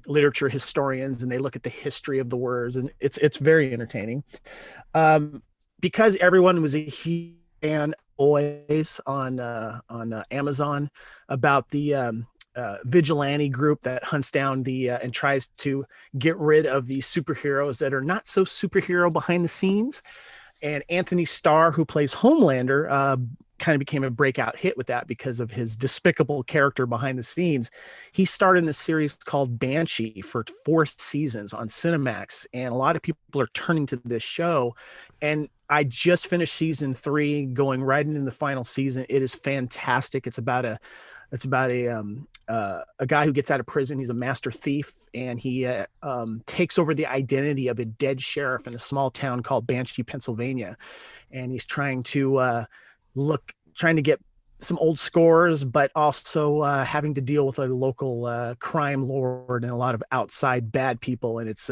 literature historians, and they look at the history of the words, and it's very entertaining. Because everyone was a huge fan always on Amazon about the vigilante group that hunts down and tries to get rid of these superheroes that are not so superhero behind the scenes. And Anthony Starr, who plays Homelander, kind of became a breakout hit with that because of his despicable character behind the scenes. He starred in this series called Banshee for 4 seasons on Cinemax, and a lot of people are turning to this show. And I just finished season 3, going right into the final season. It is fantastic. It's about a guy who gets out of prison. He's a master thief, and he takes over the identity of a dead sheriff in a small town called Banshee, Pennsylvania. And he's trying to get some old scores, but also having to deal with a local crime lord and a lot of outside bad people. And it's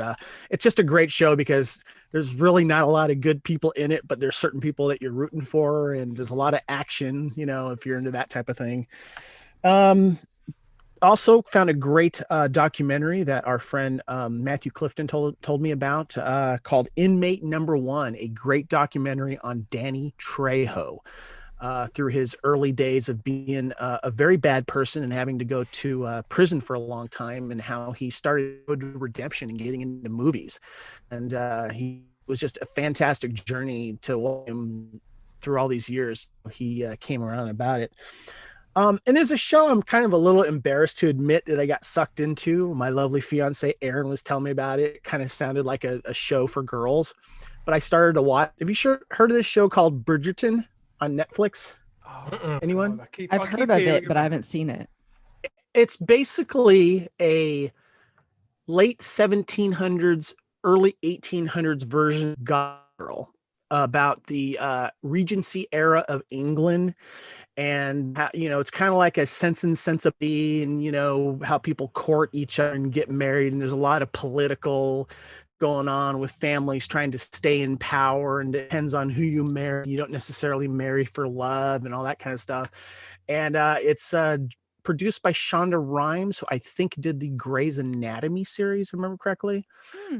just a great show because there's really not a lot of good people in it, but there's certain people that you're rooting for, and there's a lot of action, if you're into that type of thing. Also found a great documentary that our friend Matthew Clifton told me about, called Inmate Number One, a great documentary on Danny Trejo, through his early days of being a very bad person and having to go to prison for a long time, and how he started redemption and getting into movies. And he was just a fantastic journey to watch him through all these years. He came around about it. And there's a show I'm kind of a little embarrassed to admit that I got sucked into. My lovely fiance Erin was telling me about it. It kind of sounded like a show for girls, but I started to watch. Have you heard of this show called Bridgerton on Netflix? Oh, anyone? God, I've heard of it, but I haven't seen it. It's basically a late 1700s, early 1800s version of Gone Girl, about the Regency era of England. And how, it's kind of like a Sense and Sensibility, and how people court each other and get married, and there's a lot of political going on with families trying to stay in power, and it depends on who you marry. You don't necessarily marry for love and all that kind of stuff. And it's produced by Shonda Rhimes, who I think did the Grey's Anatomy series, if I remember correctly.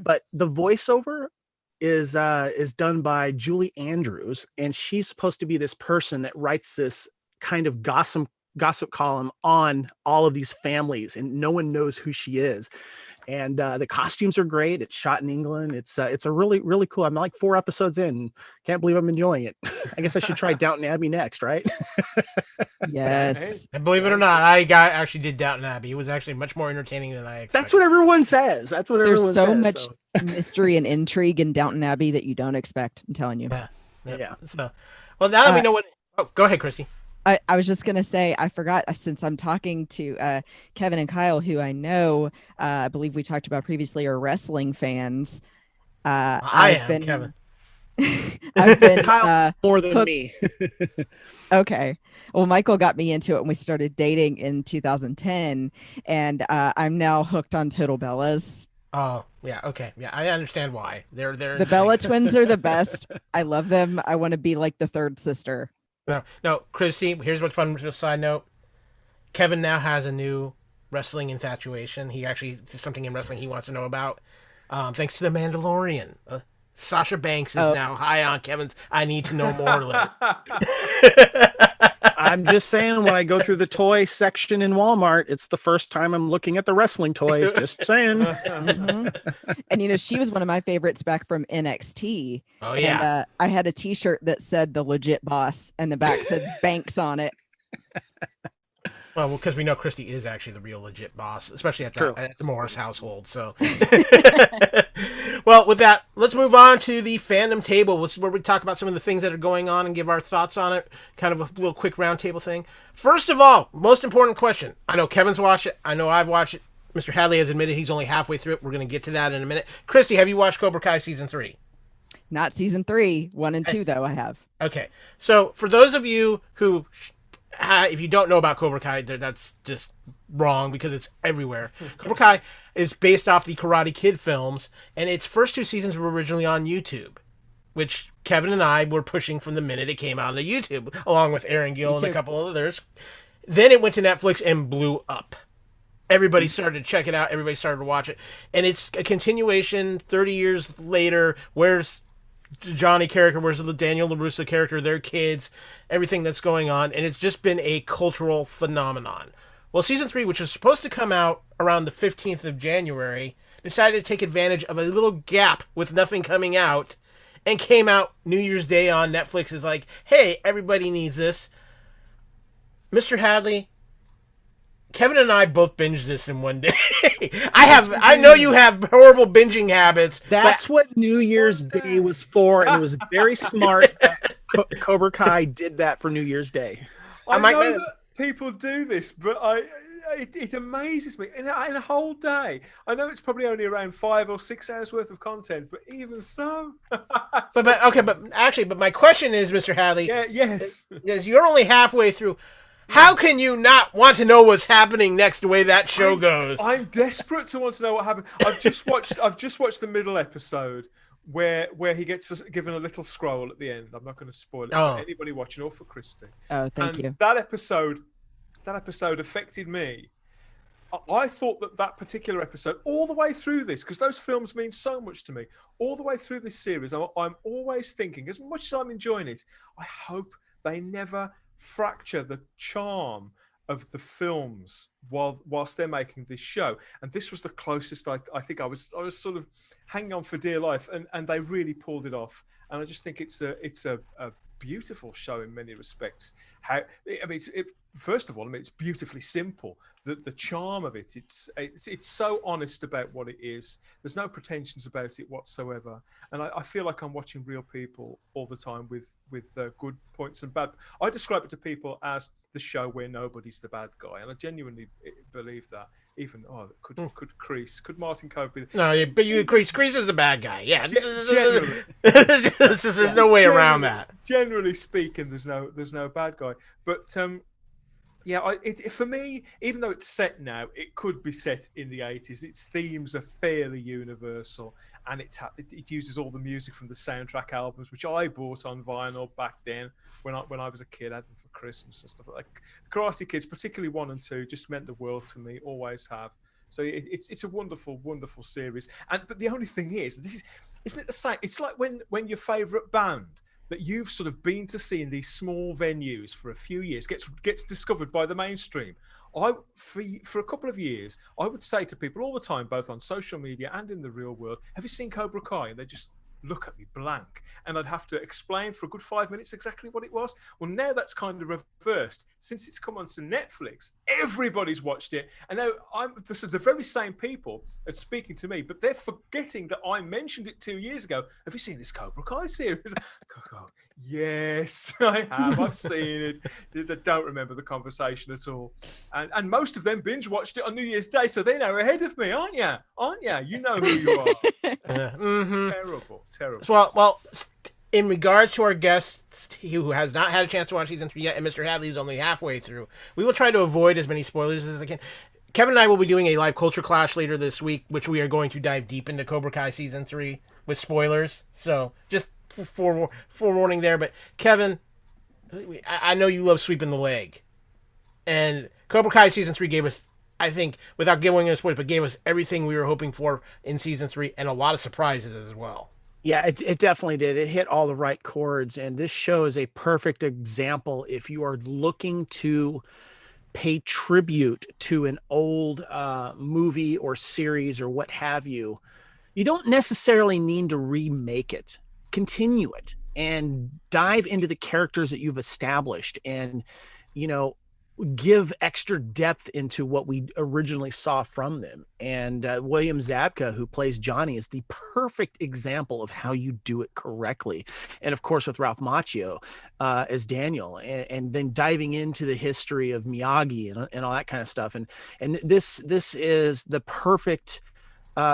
But the voiceover is done by Julie Andrews, and she's supposed to be this person that writes this kind of gossip column on all of these families, and no one knows who she is. and the costumes are great. It's shot in England. It's a really, really cool. I'm like 4 episodes in. Can't believe I'm enjoying it. I guess I should try Downton Abbey next, right? Yes. And believe it or not, actually did Downton Abbey. It was actually much more entertaining than I expected. That's what everyone says. That's what everyone There's so says. much mystery and intrigue in Downton Abbey that you don't expect. I'm telling you. Yeah. So, well, now that we know what. Oh, go ahead, Christy. I was just gonna say I forgot, since I'm talking to Kevin and Kyle, who I know, I believe we talked about previously, are wrestling fans. I am Kevin. I've been Kyle more than hooked. me. Okay. Well, Michael got me into it when we started dating in 2010, and I'm now hooked on Total Bellas. Oh, yeah. Okay. Yeah, I understand why. They're The Bella twins are the best. I love them. I want to be like the third sister. No, Chrissy, here's what's fun. Just a side note. Kevin now has a new wrestling infatuation. He actually, there's something in wrestling he wants to know about. Thanks to the Mandalorian. Sasha Banks is now high on Kevin's I need to know more list. I'm just saying, when I go through the toy section in Walmart, it's the first time I'm looking at the wrestling toys. Just saying. And she was one of my favorites back from NXT. Oh yeah. And, I had a T-shirt that said "The Legit Boss" and the back said Banks on it. Well, because we know Christy is actually the real legit boss, especially at the Morris household. So, well, with that, let's move on to the fandom table, where we talk about some of the things that are going on and give our thoughts on it. Kind of a little quick roundtable thing. First of all, most important question. I know Kevin's watched it. I know I've watched it. Mr. Hadley has admitted he's only halfway through it. We're going to get to that in a minute. Christy, have you watched Cobra Kai season 3? Not season 3, 1 and 2 though. I have. Okay, so for those of you who, if you don't know about Cobra Kai, that's just wrong because it's everywhere. Cobra Kai is based off the Karate Kid films, and its first 2 seasons were originally on YouTube, which Kevin and I were pushing from the minute it came out on YouTube, along with Aaron Gill and a couple others. Then it went to Netflix and blew up. Everybody started to check it out. Everybody started to watch it. And it's a continuation 30 years later. Where's the Johnny character? Where's the Daniel LaRusso character? Their kids, everything that's going on. And it's just been a cultural phenomenon. Well, season 3, which was supposed to come out around the 15th of January, decided to take advantage of a little gap with nothing coming out and came out New Year's Day on Netflix. Is like, hey, everybody needs this. Mr. Hadley, Kevin and I both binged this in one day. I know you have horrible binging habits. That's what New Year's Day was for, and it was very smart. Cobra Kai did that for New Year's Day. I know that people do this, but it amazes me. In a whole day, I know it's probably only around 5 or 6 hours worth of content, but even so. but my question is, Mr. Hadley. Yes, you're only halfway through. How can you not want to know what's happening next, the way that show goes? I'm desperate to want to know what happened. I've just watched the middle episode where he gets given a little scroll at the end. I'm not going to spoil it for anybody watching or for Christy. Oh, thank you. That episode affected me. I thought that particular episode, all the way through this, because those films mean so much to me, all the way through this series, I'm always thinking, as much as I'm enjoying it, I hope they never fracture the charm of the films whilst they're making this show. And this was the closest I think I was sort of hanging on for dear life, and they really pulled it off. And I just think it's a beautiful show in many respects. First of all, it's beautifully simple. The charm of it, it's so honest about what it is. There's no pretensions about it whatsoever. And I feel like I'm watching real people all the time with good points and bad. I describe it to people as the show where nobody's the bad guy, and I genuinely believe that. Even could Martin Cove be? No, but Kreese is the bad guy. Yeah, there's no way around that. Generally speaking, there's no bad guy. But for me, even though it's set now, it could be set in the 80s. Its themes are fairly universal, and it uses all the music from the soundtrack albums, which I bought on vinyl back then when I was a kid. I had them for Christmas and stuff like that. Karate Kids, particularly 1 and 2, just meant the world to me. Always have. So it's a wonderful, wonderful series. But the only thing is, isn't it the same? It's like when your favourite band that you've sort of been to see in these small venues for a few years gets discovered by the mainstream. For a couple of years, I would say to people all the time, both on social media and in the real world, have you seen Cobra Kai? And they just look at me blank, and I'd have to explain for a good 5 minutes exactly what it was. Well, now that's kind of reversed. Since it's come onto Netflix, everybody's watched it, and now this is the very same people that's speaking to me, but they're forgetting that I mentioned it 2 years ago. Have you seen this Cobra Kai series? Yes, I have. I've seen it. They don't remember the conversation at all, and most of them binge watched it on New Year's Day, so they're now ahead of me, aren't you? You know who you are. Terrible. Well, in regards to our guest who has not had a chance to watch season 3 yet, and Mr. Hadley is only halfway through, we will try to avoid as many spoilers as I can. Kevin and I will be doing a live culture clash later this week, which we are going to dive deep into Cobra Kai season 3 with spoilers. So just forewarning there. But Kevin, I know you love sweeping the leg, and Cobra Kai season 3 gave us, I think, without giving us spoilers, but gave us everything we were hoping for in season 3, and a lot of surprises as well. Yeah, it definitely did. It hit all the right chords, and this show is a perfect example if you are looking to pay tribute to an old movie or series or what have you. You don't necessarily need to remake it. Continue it and dive into the characters that you've established, and give extra depth into what we originally saw from them. And William Zabka, who plays Johnny, is the perfect example of how you do it correctly. And of course, with Ralph Macchio as Daniel, and then diving into the history of Miyagi and all that kind of stuff. And this is the perfect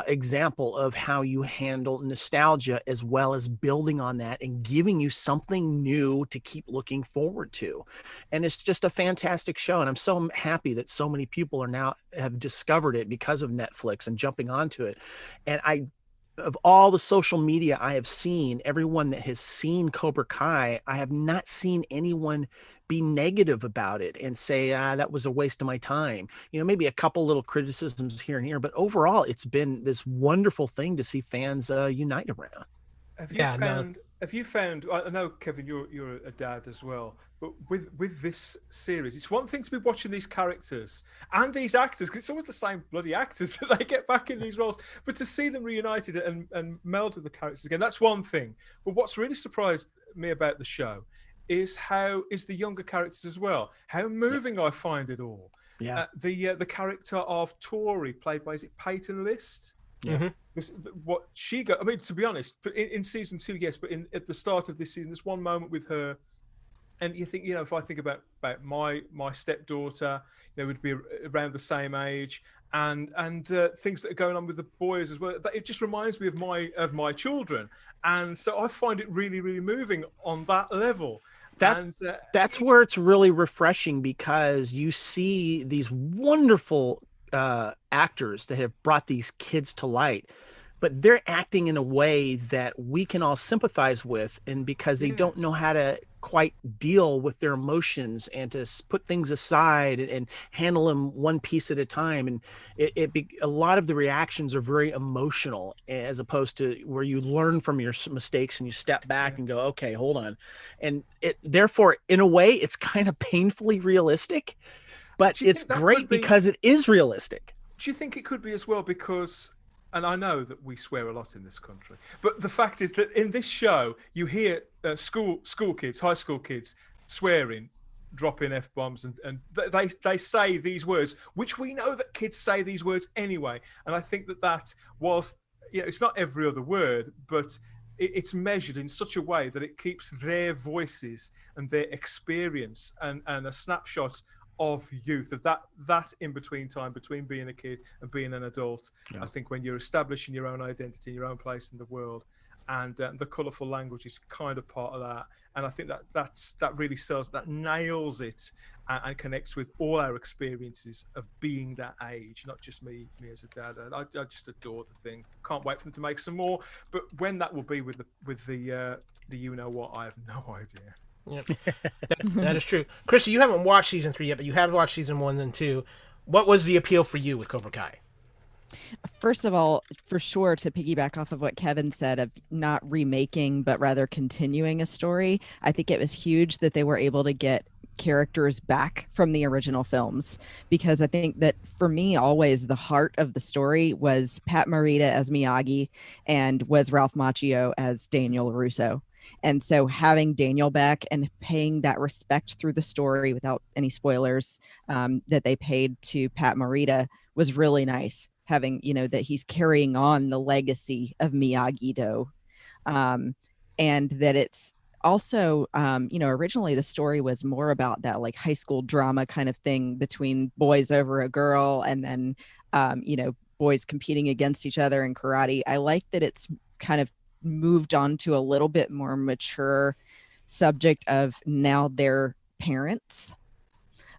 example of how you handle nostalgia, as well as building on that and giving you something new to keep looking forward to. And it's just a fantastic show, and I'm so happy that so many people have discovered it because of Netflix and jumping onto it. And of all the social media I have seen, everyone that has seen Cobra Kai, I have not seen anyone be negative about it and say, that was a waste of my time. Maybe a couple little criticisms here and here, but overall, it's been this wonderful thing to see fans unite around. Have you found? I know, Kevin, you're a dad as well, but with this series, it's one thing to be watching these characters and these actors, because it's always the same bloody actors that they get back in these roles, but to see them reunited and meld with the characters again, that's one thing. But what's really surprised me about the show is the younger characters as well. How moving I find it all. Yeah. The character of Tori, played by, is it Peyton List? Yeah. What she got. I mean, to be honest, in season 2, yes, but at the start of this season, there's one moment with her, and you think, if I think about my stepdaughter, would be around the same age, and things that are going on with the boys as well. It just reminds me of my children, and so I find it really, really moving on that level. That's where it's really refreshing, because you see these wonderful actors that have brought these kids to light, but they're acting in a way that we can all sympathize with, and because they don't know how to quite deal with their emotions and to put things aside and handle them one piece at a time. And a lot of the reactions are very emotional, as opposed to where you learn from your mistakes and you step back and go, okay, hold on. And therefore, in a way, it's kind of painfully realistic, but it's great because it is realistic. Do you think it could be as well because, and I know that we swear a lot in this country, but the fact is that in this show, you hear school kids, high school kids swearing, dropping F-bombs, and they say these words, which we know that kids say these words anyway. And I think that was, it's not every other word, but it's measured in such a way that it keeps their voices and their experience and a snapshot of youth, of that in between time between being a kid and being an adult. Yeah. I think when you're establishing your own identity, your own place in the world, and the colourful language is kind of part of that. And I think that really sells, that nails it, and connects with all our experiences of being that age, not just me as a dad. I just adore the thing. Can't wait for them to make some more. But when that will be with the I have no idea. Yep. That is true. Christy, you haven't watched season 3 yet, but you have watched season 1 and 2. What was the appeal for you with Cobra Kai? First of all, for sure, to piggyback off of what Kevin said of not remaking, but rather continuing a story, I think it was huge that they were able to get characters back from the original films, because I think that for me, always the heart of the story was Pat Morita as Miyagi and was Ralph Macchio as Daniel Russo. And so having Daniel back and paying that respect through the story without any spoilers that they paid to Pat Morita was really nice. Having, that he's carrying on the legacy of Miyagi-Do. And that it's also, originally the story was more about that like high school drama kind of thing between boys over a girl, and then, boys competing against each other in karate. I like that it's kind of moved on to a little bit more mature subject of now they're parents.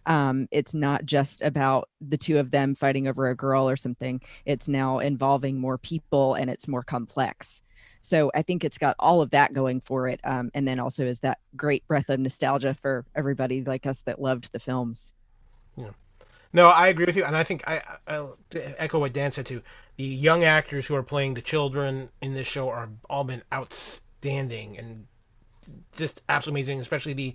It's not just about the two of them fighting over a girl or something. It's now involving more people, and it's more complex. So I think it's got all of that going for it. And then also is that great breath of nostalgia for everybody like us that loved the films. Yeah. No, I agree with you, and I think I echo what Dan said too. The young actors who are playing the children in this show are all been outstanding and just absolutely amazing, especially the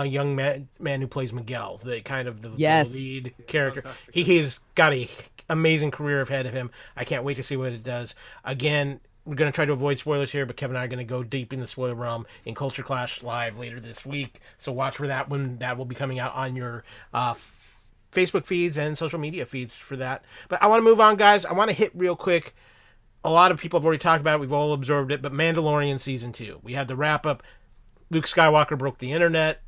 young man who plays Miguel, the kind of the lead character. He has got a amazing career ahead of him. I can't wait to see what it does. Again, we're going to try to avoid spoilers here, but Kevin and I are going to go deep in the spoiler realm in Culture Clash Live later this week. So watch for that one. That will be coming out on your Facebook feeds and social media feeds for that. But I want to move on, guys. I want to hit real quick. A lot of people have already talked about it. We've all absorbed it. But Mandalorian Season 2. We had the wrap-up. Luke Skywalker broke the internet.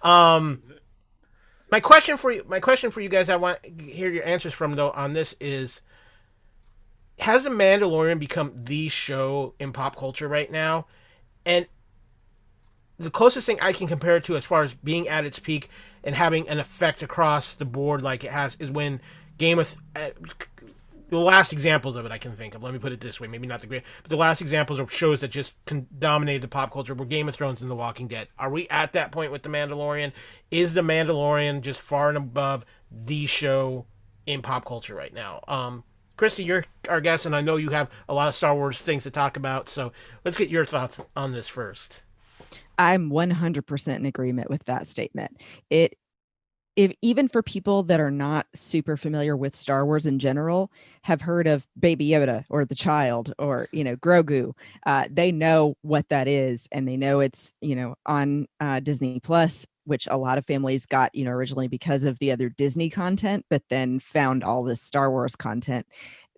My question for you guys, I want to hear your answers from though on this is: has the Mandalorian become the show in pop culture right now? And the closest thing I can compare it to as far as being at its peak and having an effect across the board like it has is when the last examples of it I can think of, let me put it this way, maybe not the great, but the last examples of shows that just dominated the pop culture were Game of Thrones and The Walking Dead. Are we at that point with The Mandalorian? Is The Mandalorian just far and above the show in pop culture right now? Christy, you're our guest, and I know you have a lot of Star Wars things to talk about, so let's get your thoughts on this first. I'm 100% in agreement with that statement. Even for people that are not super familiar with Star Wars in general, have heard of Baby Yoda or the child or, Grogu, they know what that is. And they know it's, on Disney Plus, which a lot of families got, originally because of the other Disney content, but then found all this Star Wars content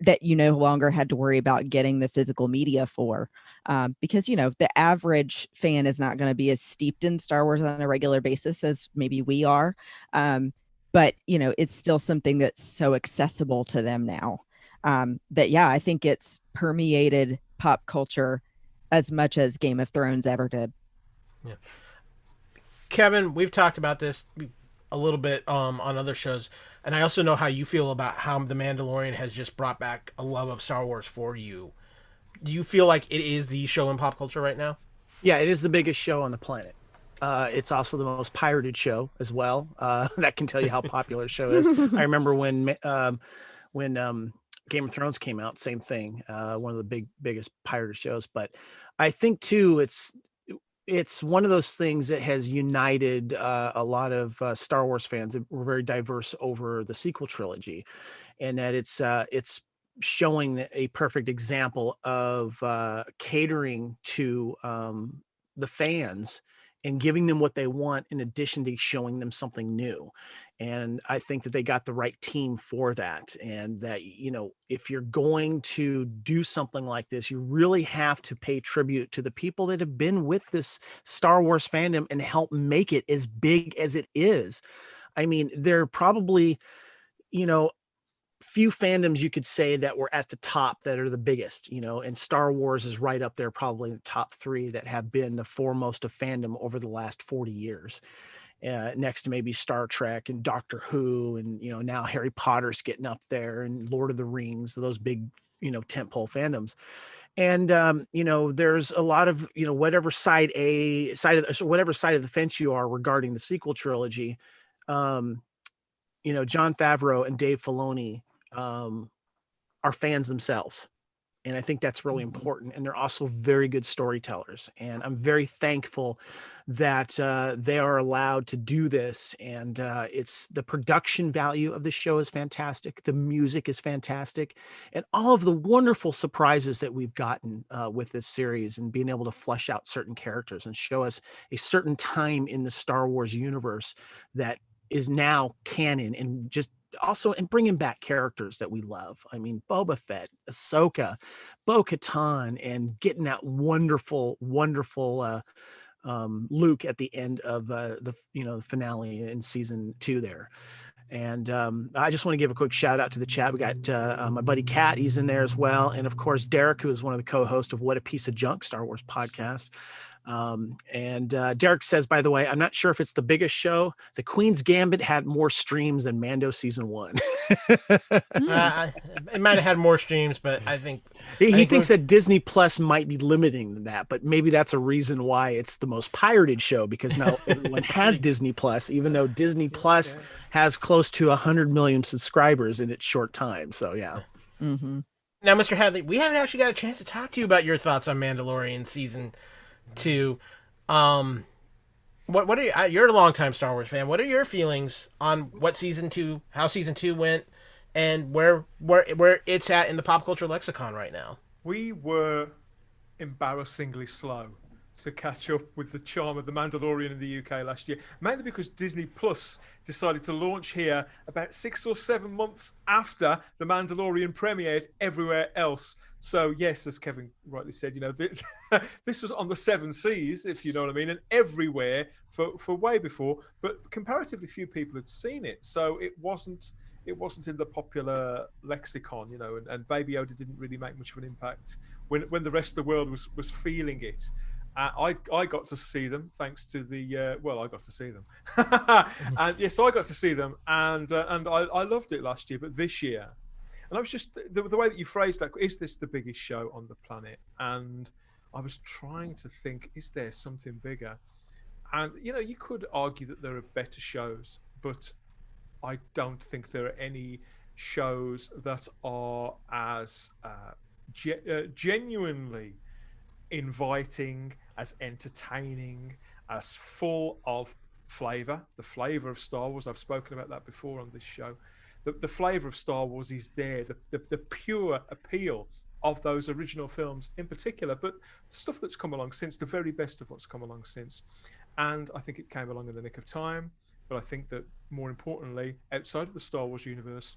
that you no longer had to worry about getting the physical media for. Because, the average fan is not going to be as steeped in Star Wars on a regular basis as maybe we are. But, it's still something that's so accessible to them now that, I think it's permeated pop culture as much as Game of Thrones ever did. Yeah. Kevin, we've talked about this a little bit on other shows, and I also know how you feel about how The Mandalorian has just brought back a love of Star Wars for you. Do you feel like it is the show in pop culture right now? Yeah, it is the biggest show on the planet. It's also the most pirated show as well. That can tell you how popular the show is. I remember when Game of Thrones came out, same thing. One of the biggest pirated shows. But I think too, it's one of those things that has united a lot of Star Wars fans that were very diverse over the sequel trilogy, and that it's showing a perfect example of catering to the fans and giving them what they want in addition to showing them something new. And I think that they got the right team for that. And that, if you're going to do something like this, you really have to pay tribute to the people that have been with this Star Wars fandom and help make it as big as it is. I mean, there are probably, few fandoms you could say that were at the top that are the biggest, and Star Wars is right up there, probably in the top 3 that have been the foremost of fandom over the last 40 years. Next to maybe Star Trek and Doctor Who, and now Harry Potter's getting up there, and Lord of the Rings, those big tentpole fandoms. And there's a lot of whatever side of the fence you are regarding the sequel trilogy. Jon Favreau and Dave Filoni are fans themselves. And I think that's really important. And they're also very good storytellers. And I'm very thankful that they are allowed to do this. And it's the production value of the show is fantastic. The music is fantastic. And all of the wonderful surprises that we've gotten with this series and being able to flesh out certain characters and show us a certain time in the Star Wars universe that is now canon, and just also and bringing back characters that we love. I mean, Boba Fett, Ahsoka, Bo-Katan, and getting that wonderful Luke at the end of the finale in season 2 there. And I just want to give a quick shout out to the chat. We got my buddy Kat, he's in there as well, and of course Derek, who is one of the co-hosts of What a Piece of Junk Star Wars podcast. And Derek says, by the way, I'm not sure if it's the biggest show. The Queen's Gambit had more streams than Mando season 1. It might have had more streams, but I think he thinks that Disney Plus might be limiting that, but maybe that's a reason why it's the most pirated show, because now everyone has Disney Plus, even though Disney Plus has close to 100 million subscribers in its short time. So yeah. Mm-hmm. Now, Mr. Hadley, we haven't actually got a chance to talk to you about your thoughts on Mandalorian season 2. What are you, you're a longtime Star Wars fan. What are your feelings on what how season 2 went, and where it's at in the pop culture lexicon right now? We were embarrassingly slow to catch up with the charm of The Mandalorian in the UK last year, mainly because Disney Plus decided to launch here about 6 or 7 months after The Mandalorian premiered everywhere else. So yes, as Kevin rightly said, this was on the 7 seas, if you know what I mean, and everywhere for way before, but comparatively few people had seen it. So it wasn't in the popular lexicon, and Baby Yoda didn't really make much of an impact when the rest of the world was feeling it. I got to see them thanks to I got to see them, and yes, I got to see them, and I loved it last year. But this year, and I was just the way that you phrased that, is this the biggest show on the planet? And I was trying to think, is there something bigger? And you could argue that there are better shows, but I don't think there are any shows that are as genuinely inviting, as entertaining, as full of flavor. The flavor of Star Wars, I've spoken about that before on this show. The flavor of Star Wars is there, the pure appeal of those original films in particular, but the stuff that's come along since, the very best of what's come along since. And I think it came along in the nick of time. But I think that more importantly, outside of the Star Wars universe,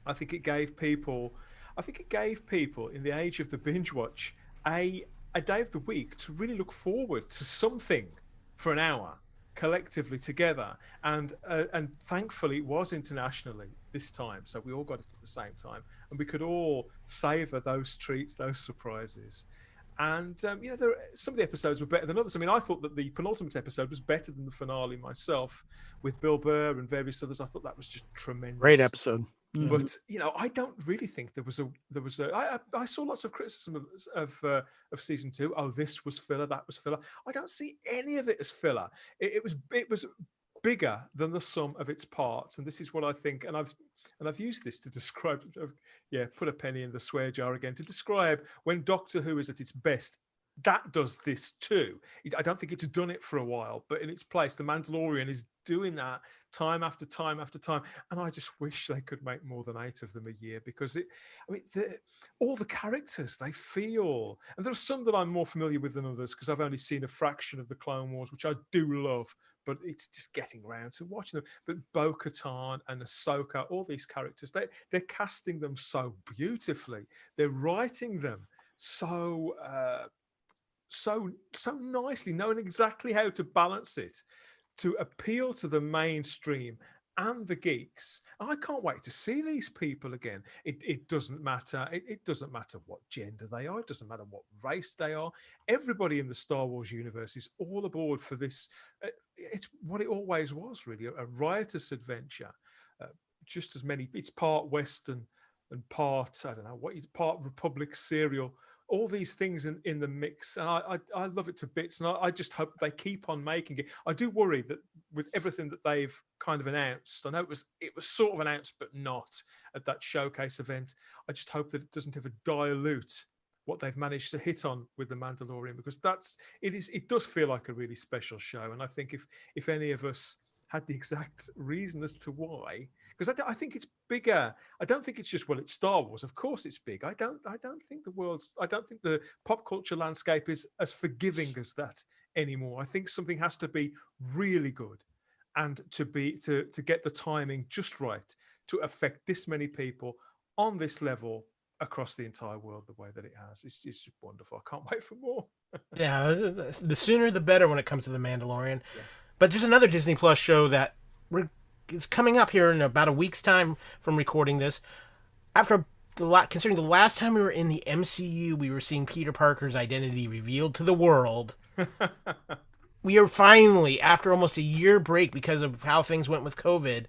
I think it gave people in the age of the binge watch a day of the week to really look forward to something for an hour collectively together. And thankfully it was internationally this time, so we all got it at the same time, and we could all savor those treats, those surprises. And some of the episodes were better than others. I mean, I thought that the penultimate episode was better than the finale myself, with Bill Burr and various others. I thought that was just tremendous. Great episode. Mm-hmm. But I don't really think there was a. I saw lots of criticism of season 2. Oh, this was filler, that was filler. I don't see any of it as filler. It was bigger than the sum of its parts, and this is what I think. And I've used this to describe. Put a penny in the swear jar again to describe when Doctor Who is at its best. That does this too. I don't think it's done it for a while, but in its place, The Mandalorian is doing that time after time after time. And I just wish they could make more than 8 of them a year, because all the characters, they feel, and there are some that I'm more familiar with than others because I've only seen a fraction of the Clone Wars, which I do love, but it's just getting around to watching them. But Bo-Katan and Ahsoka, all these characters, they're casting them so beautifully. They're writing them so nicely, knowing exactly how to balance it to appeal to the mainstream and the geeks. I can't wait to see these people again. It doesn't matter. It doesn't matter what gender they are. It doesn't matter what race they are. Everybody in the Star Wars universe is all aboard for this. It's what it always was, really, a riotous adventure. Just as many. It's part Western and part, I don't know, part Republic serial all these things in the mix, and I love it to bits, and I just hope that they keep on making it. I do worry that with everything that they've kind of announced, I know it was sort of announced but not at that showcase event. I just hope that it doesn't ever dilute what they've managed to hit on with the Mandalorian, because it does feel like a really special show. And I think if any of us had the exact reason as to why, because I think it's bigger. I don't think it's just, well, it's Star Wars. Of course it's big. I don't think the pop culture landscape is as forgiving as that anymore. I think something has to be really good, and to get the timing just right to affect this many people on this level across the entire world the way that it has. It's just wonderful. I can't wait for more. Yeah, the sooner the better when it comes to the Mandalorian. Yeah. But there's another Disney Plus show that is coming up here in about a week's time from recording this. Considering the last time we were in the MCU, we were seeing Peter Parker's identity revealed to the world. We are finally, after almost a year break because of how things went with COVID,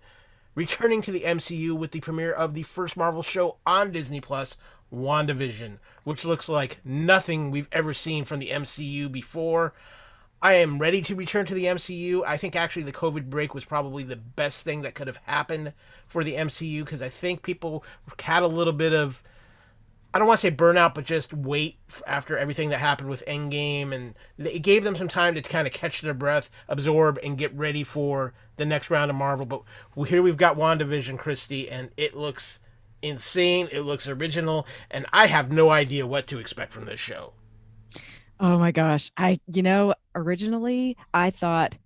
returning to the MCU with the premiere of the first Marvel show on Disney Plus, WandaVision, which looks like nothing we've ever seen from the MCU before. I am ready to return to the MCU. I think actually the COVID break was probably the best thing that could have happened for the MCU, because I think people had a little bit of, I don't want to say burnout, but just wait after everything that happened with Endgame, and it gave them some time to kind of catch their breath, absorb, and get ready for the next round of Marvel. But here we've got WandaVision, Christy, and it looks insane. It looks original, and I have no idea what to expect from this show. Oh my gosh. Originally I thought,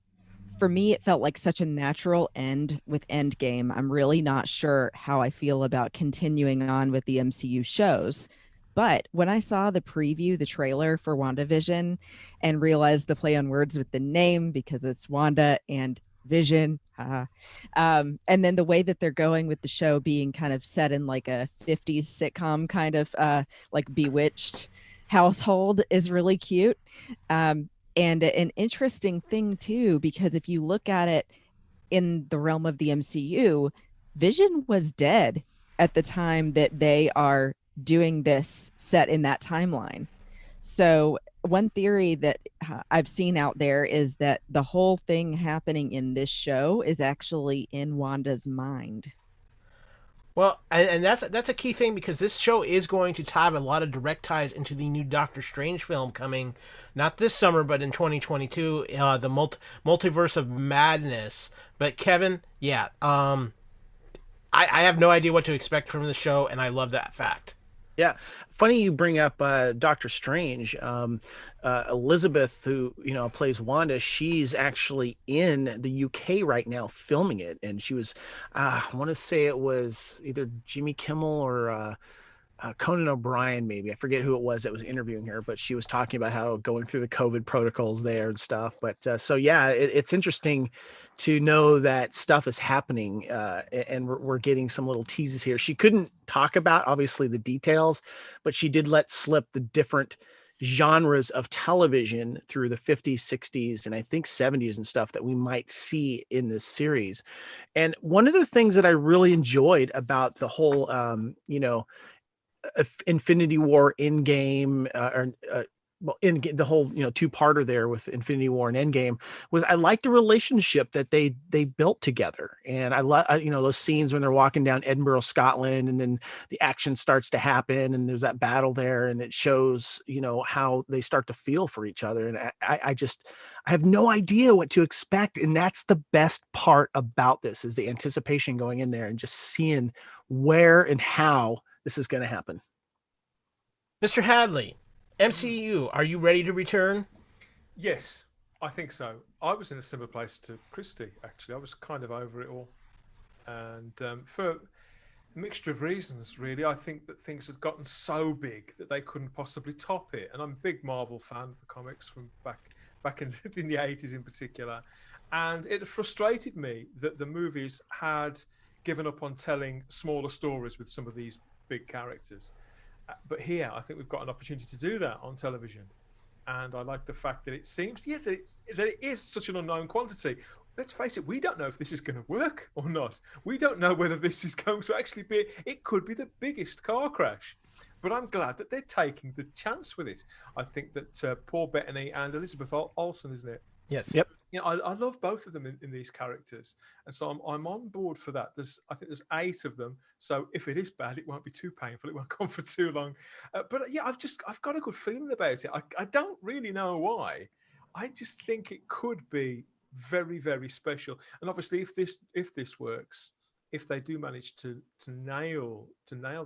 for me, it felt like such a natural end with Endgame. I'm really not sure how I feel about continuing on with the MCU shows. But when I saw the preview, the trailer for WandaVision, and realized the play on words with the name, because it's Wanda and Vision, and then the way that they're going with the show being kind of set in like a 50s sitcom kind of like Bewitched household is really cute. And an interesting thing too, because if you look at it in the realm of the MCU, Vision was dead at the time that they are doing this set in that timeline. So one theory that I've seen out there is that the whole thing happening in this show is actually in Wanda's mind. Well, and that's a key thing, because this show is going to have a lot of direct ties into the new Doctor Strange film coming, not this summer, but in 2022, the Multiverse of Madness. But Kevin, yeah, I have no idea what to expect from the show, and I love that fact. Yeah, funny you bring up Doctor Strange. Elizabeth, who plays Wanda, she's actually in the UK right now filming it, and she was, I want to say it was either Jimmy Kimmel or Conan O'Brien, maybe. I forget who it was that was interviewing her, but she was talking about how going through the COVID protocols there and stuff. But so yeah, it's interesting to know that stuff is happening, and we're getting some little teases here. She couldn't talk about obviously the details, but she did let slip the different genres of television through the 50s, 60s, and I think 70s and stuff that we might see in this series. And one of the things that I really enjoyed about the whole, Infinity War Endgame, in the whole two-parter there with Infinity War and Endgame, was I liked the relationship that they built together. And I love those scenes when they're walking down Edinburgh, Scotland, and then the action starts to happen and there's that battle there, and it shows how they start to feel for each other. And I have no idea what to expect, and that's the best part about this, is the anticipation going in there and just seeing where and how this is going to happen. Mr. Hadley, MCU, are you ready to return? Yes, I think so. I was in a similar place to Christy, actually. I was kind of over it all. And for a mixture of reasons, really. I think that things had gotten so big that they couldn't possibly top it. And I'm a big Marvel fan of the comics from back in the 80s in particular. And it frustrated me that the movies had given up on telling smaller stories with some of these big characters. But here, I think we've got an opportunity to do that on television. And I like the fact that it seems, that it is such an unknown quantity. Let's face it, we don't know if this is going to work or not. We don't know whether this is going to actually be, it could be the biggest car crash But I'm glad that they're taking the chance with it. I think that Paul Bettany and Elizabeth Olsen, isn't it? Yes. Yep. I love both of them in these characters, and so I'm on board for that. I think there's 8 of them, so if it is bad, it won't be too painful. It won't come for too long. But yeah, I've got a good feeling about it. I don't really know why. I just think it could be very, very special. And obviously, if this works, if they do manage to nail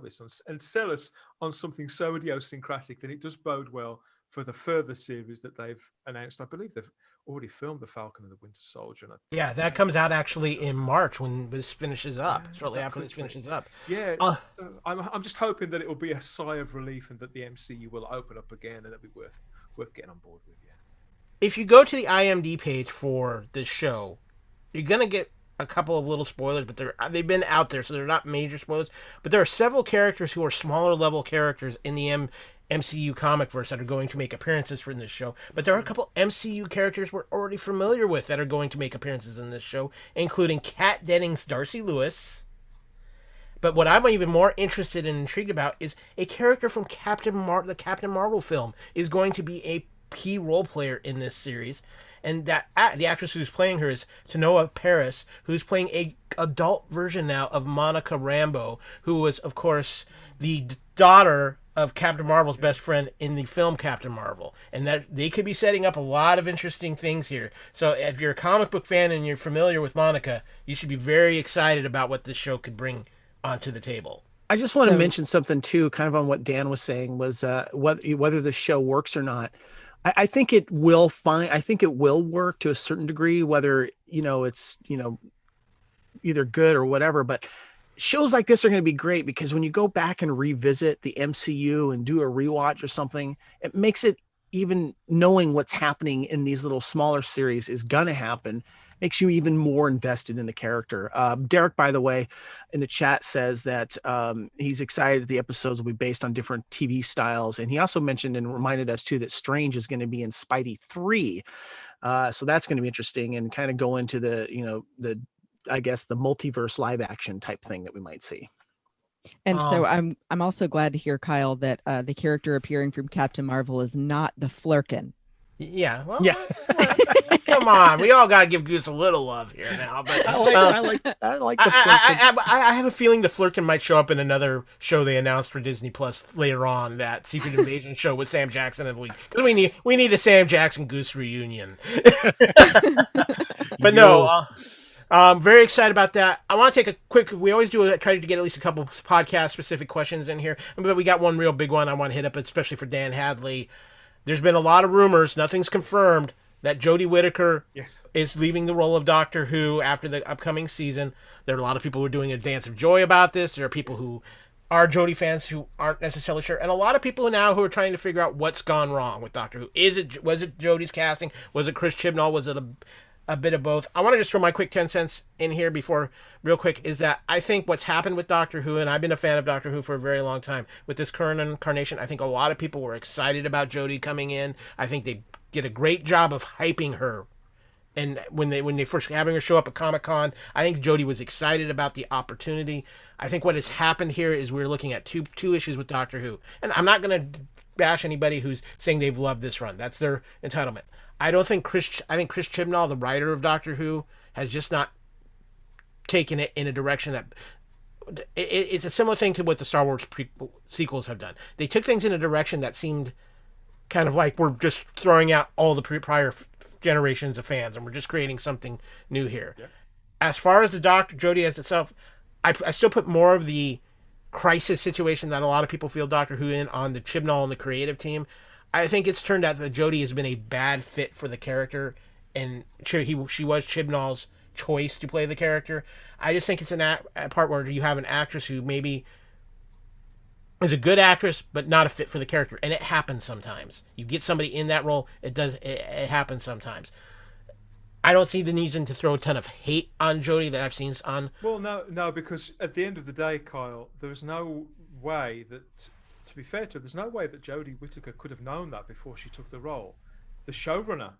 this and sell us on something so idiosyncratic, then it does bode well for the further series that they've announced. I believe they've already filmed The Falcon and the Winter Soldier. Yeah, that comes out actually in March when this finishes up. Shortly after this finishes up. Yeah, so I'm just hoping that it will be a sigh of relief and that the MCU will open up again and it'll be worth getting on board with. Yeah. If you go to the IMDb page for this show, you're gonna get a couple of little spoilers, but they've been out there, so they're not major spoilers. But there are several characters who are smaller level characters in the MCU comic verse that are going to make appearances for this show. But there are a couple MCU characters we're already familiar with that are going to make appearances in this show, including Kat Dennings' Darcy Lewis. But what I'm even more interested and intrigued about is a character from the Captain Marvel film is going to be a key role player in this series. And that the actress who's playing her is Tanoa Paris, who's playing a adult version now of Monica Rambeau, who was, of course, the daughter of Captain Marvel's best friend in the film Captain Marvel. And that they could be setting up a lot of interesting things here. So if you're a comic book fan and you're familiar with Monica, you should be very excited about what this show could bring onto the table. I just want to mention something too, kind of on what Dan was saying, was whether the show works or not. I think it will work to a certain degree, whether, it's, either good or whatever, but shows like this are going to be great because when you go back and revisit the MCU and do a rewatch or something, it makes it, even knowing what's happening in these little smaller series is going to happen, makes you even more invested in the character. Derek, by the way, in the chat says that he's excited that the episodes will be based on different TV styles. And he also mentioned and reminded us too that Strange is going to be in Spidey 3. So that's going to be interesting and kind of go into the multiverse live action type thing that we might see. And so I'm also glad to hear, Kyle, that the character appearing from Captain Marvel is not the Flurkin. Yeah. Well, yeah. Come on, we all gotta give Goose a little love here now. But I like the Flurkin. I have a feeling the Flurkin might show up in another show they announced for Disney Plus later on, that Secret Invasion show with Sam Jackson and the league. Because we need a Sam Jackson Goose reunion. But no. I'm very excited about that. I want to take a quick. We always try to get at least a couple podcast specific questions in here, but we got one real big one I want to hit up, especially for Dan Hadley. There's been a lot of rumors, nothing's confirmed, that Jodie Whittaker is leaving the role of Doctor Who after the upcoming season. There are a lot of people who are doing a dance of joy about this. There are people who are Jodie fans who aren't necessarily sure, and a lot of people now who are trying to figure out what's gone wrong with Doctor Who. Was it Jodie's casting? Was it Chris Chibnall? Was it a bit of both? I want to just throw my quick 10 cents in here real quick, is that I think what's happened with Doctor Who, and I've been a fan of Doctor Who for a very long time, with this current incarnation, I think a lot of people were excited about Jodie coming in. I think they did a great job of hyping her. And when they first having her show up at Comic-Con, I think Jodie was excited about the opportunity. I think what has happened here is we're looking at two issues with Doctor Who. And I'm not going to bash anybody who's saying they've loved this run. That's their entitlement. I think Chris Chibnall, the writer of Doctor Who, has just not taken it in a direction that it's a similar thing to what the Star Wars sequels have done. They took things in a direction that seemed kind of like we're just throwing out all the prior generations of fans and we're just creating something new here. Yeah. As far as the Jodie as itself, I still put more of the crisis situation that a lot of people feel Doctor Who in on the Chibnall and the creative team. I think it's turned out that Jodie has been a bad fit for the character, and she was Chibnall's choice to play the character. I just think it's a part where you have an actress who maybe is a good actress, but not a fit for the character, and it happens sometimes. You get somebody in that role, it happens sometimes. I don't see the need to throw a ton of hate on Jodie that I've seen on. Well, no, because at the end of the day, Kyle, there's no way that. To be fair to her, there's no way that Jodie Whittaker could have known that before she took the role. The showrunner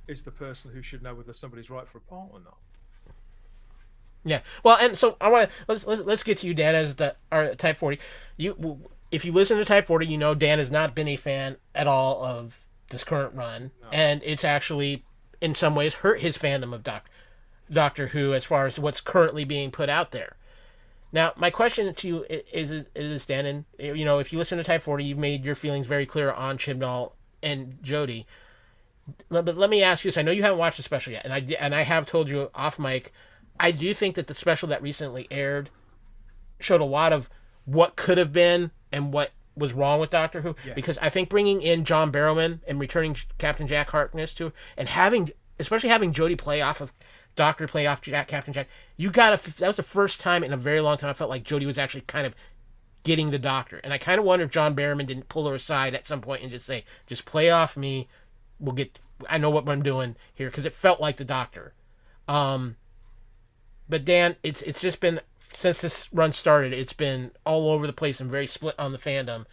is the person who should know whether somebody's right for a part or not. Yeah. Well, and so I want to let's get to you, Dan, as our Type 40. if you listen to Type 40, you know Dan has not been a fan at all of this current run, and it's actually in some ways hurt his fandom of Doctor Who as far as what's currently being put out there. Now, my question to you is Dan, and you know, if you listen to Type 40, you've made your feelings very clear on Chibnall and Jodie. But let me ask you this: I know you haven't watched the special yet, and I have told you off mic. I do think that the special that recently aired showed a lot of what could have been and what was wrong with Doctor Who. Yeah. Because I think bringing in John Barrowman and returning Captain Jack Harkness to, and especially having Jodie play off of Doctor, play off Captain Jack, that was the first time in a very long time I felt like Jodie was actually kind of getting the Doctor. And I kind of wonder if John Barrowman didn't pull her aside at some point and just say, just play off me. I know what I'm doing here, because it felt like the Doctor. But Dan, it's just been, since this run started, it's been all over the place and very split on the fandom.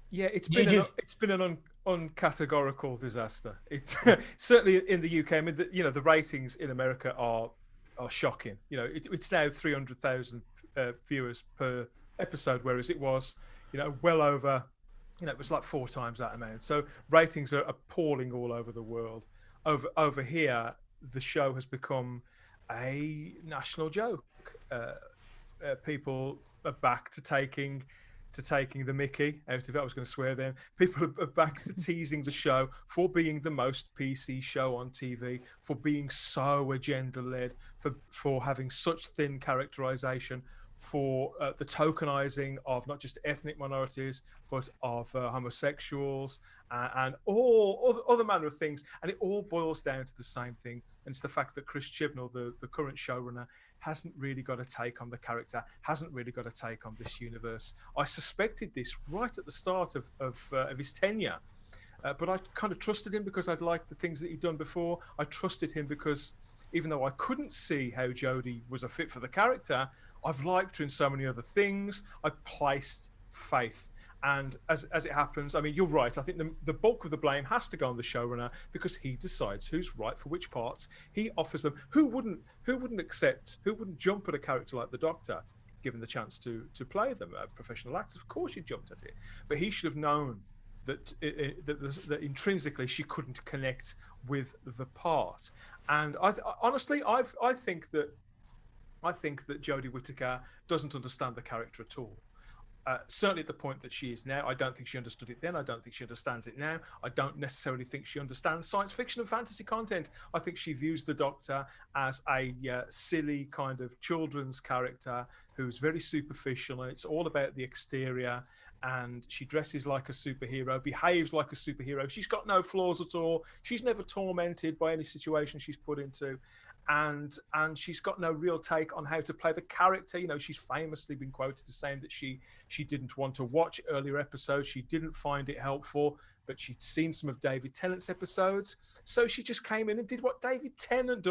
Yeah, it's been an uncategorical disaster. It's certainly in the UK. I mean, the ratings in America are shocking. You know, it's now 300,000 viewers per episode, whereas it was, well over, it was like 4 times that amount. So ratings are appalling all over the world. Over here, the show has become a national joke. People are back to taking the mickey out of it. I was going to swear then. People are back to teasing the show for being the most PC show on TV, for being so agenda-led, for having such thin characterization, for the tokenizing of not just ethnic minorities, but of homosexuals and all other manner of things. And it all boils down to the same thing. And it's the fact that Chris Chibnall, the current showrunner, hasn't really got a take on the character, hasn't really got a take on this universe. I suspected this right at the start of his tenure, but I kind of trusted him because I'd liked the things that he'd done before. I trusted him because even though I couldn't see how Jodie was a fit for the character, I've liked her in so many other things. I placed faith. And as it happens, I mean, you're right. I think the bulk of the blame has to go on the showrunner, because he decides who's right for which parts. He offers them. Who wouldn't jump at a character like the Doctor, given the chance to play them? Professional actors, of course, he jumped at it. But he should have known that intrinsically she couldn't connect with the part. And honestly, I think that Jodie Whittaker doesn't understand the character at all. Certainly at the point that she is now. I don't think she understood it then. I don't think she understands it now. I don't necessarily think she understands science fiction and fantasy content. I think she views the Doctor as a silly kind of children's character who's very superficial, and it's all about the exterior, and she dresses like a superhero, behaves like a superhero. She's got no flaws at all. She's never tormented by any situation she's put into. And she's got no real take on how to play the character. She's famously been quoted as saying that she didn't want to watch earlier episodes. She didn't find it helpful, but she'd seen some of David Tennant's episodes. So she just came in and did what David Tennant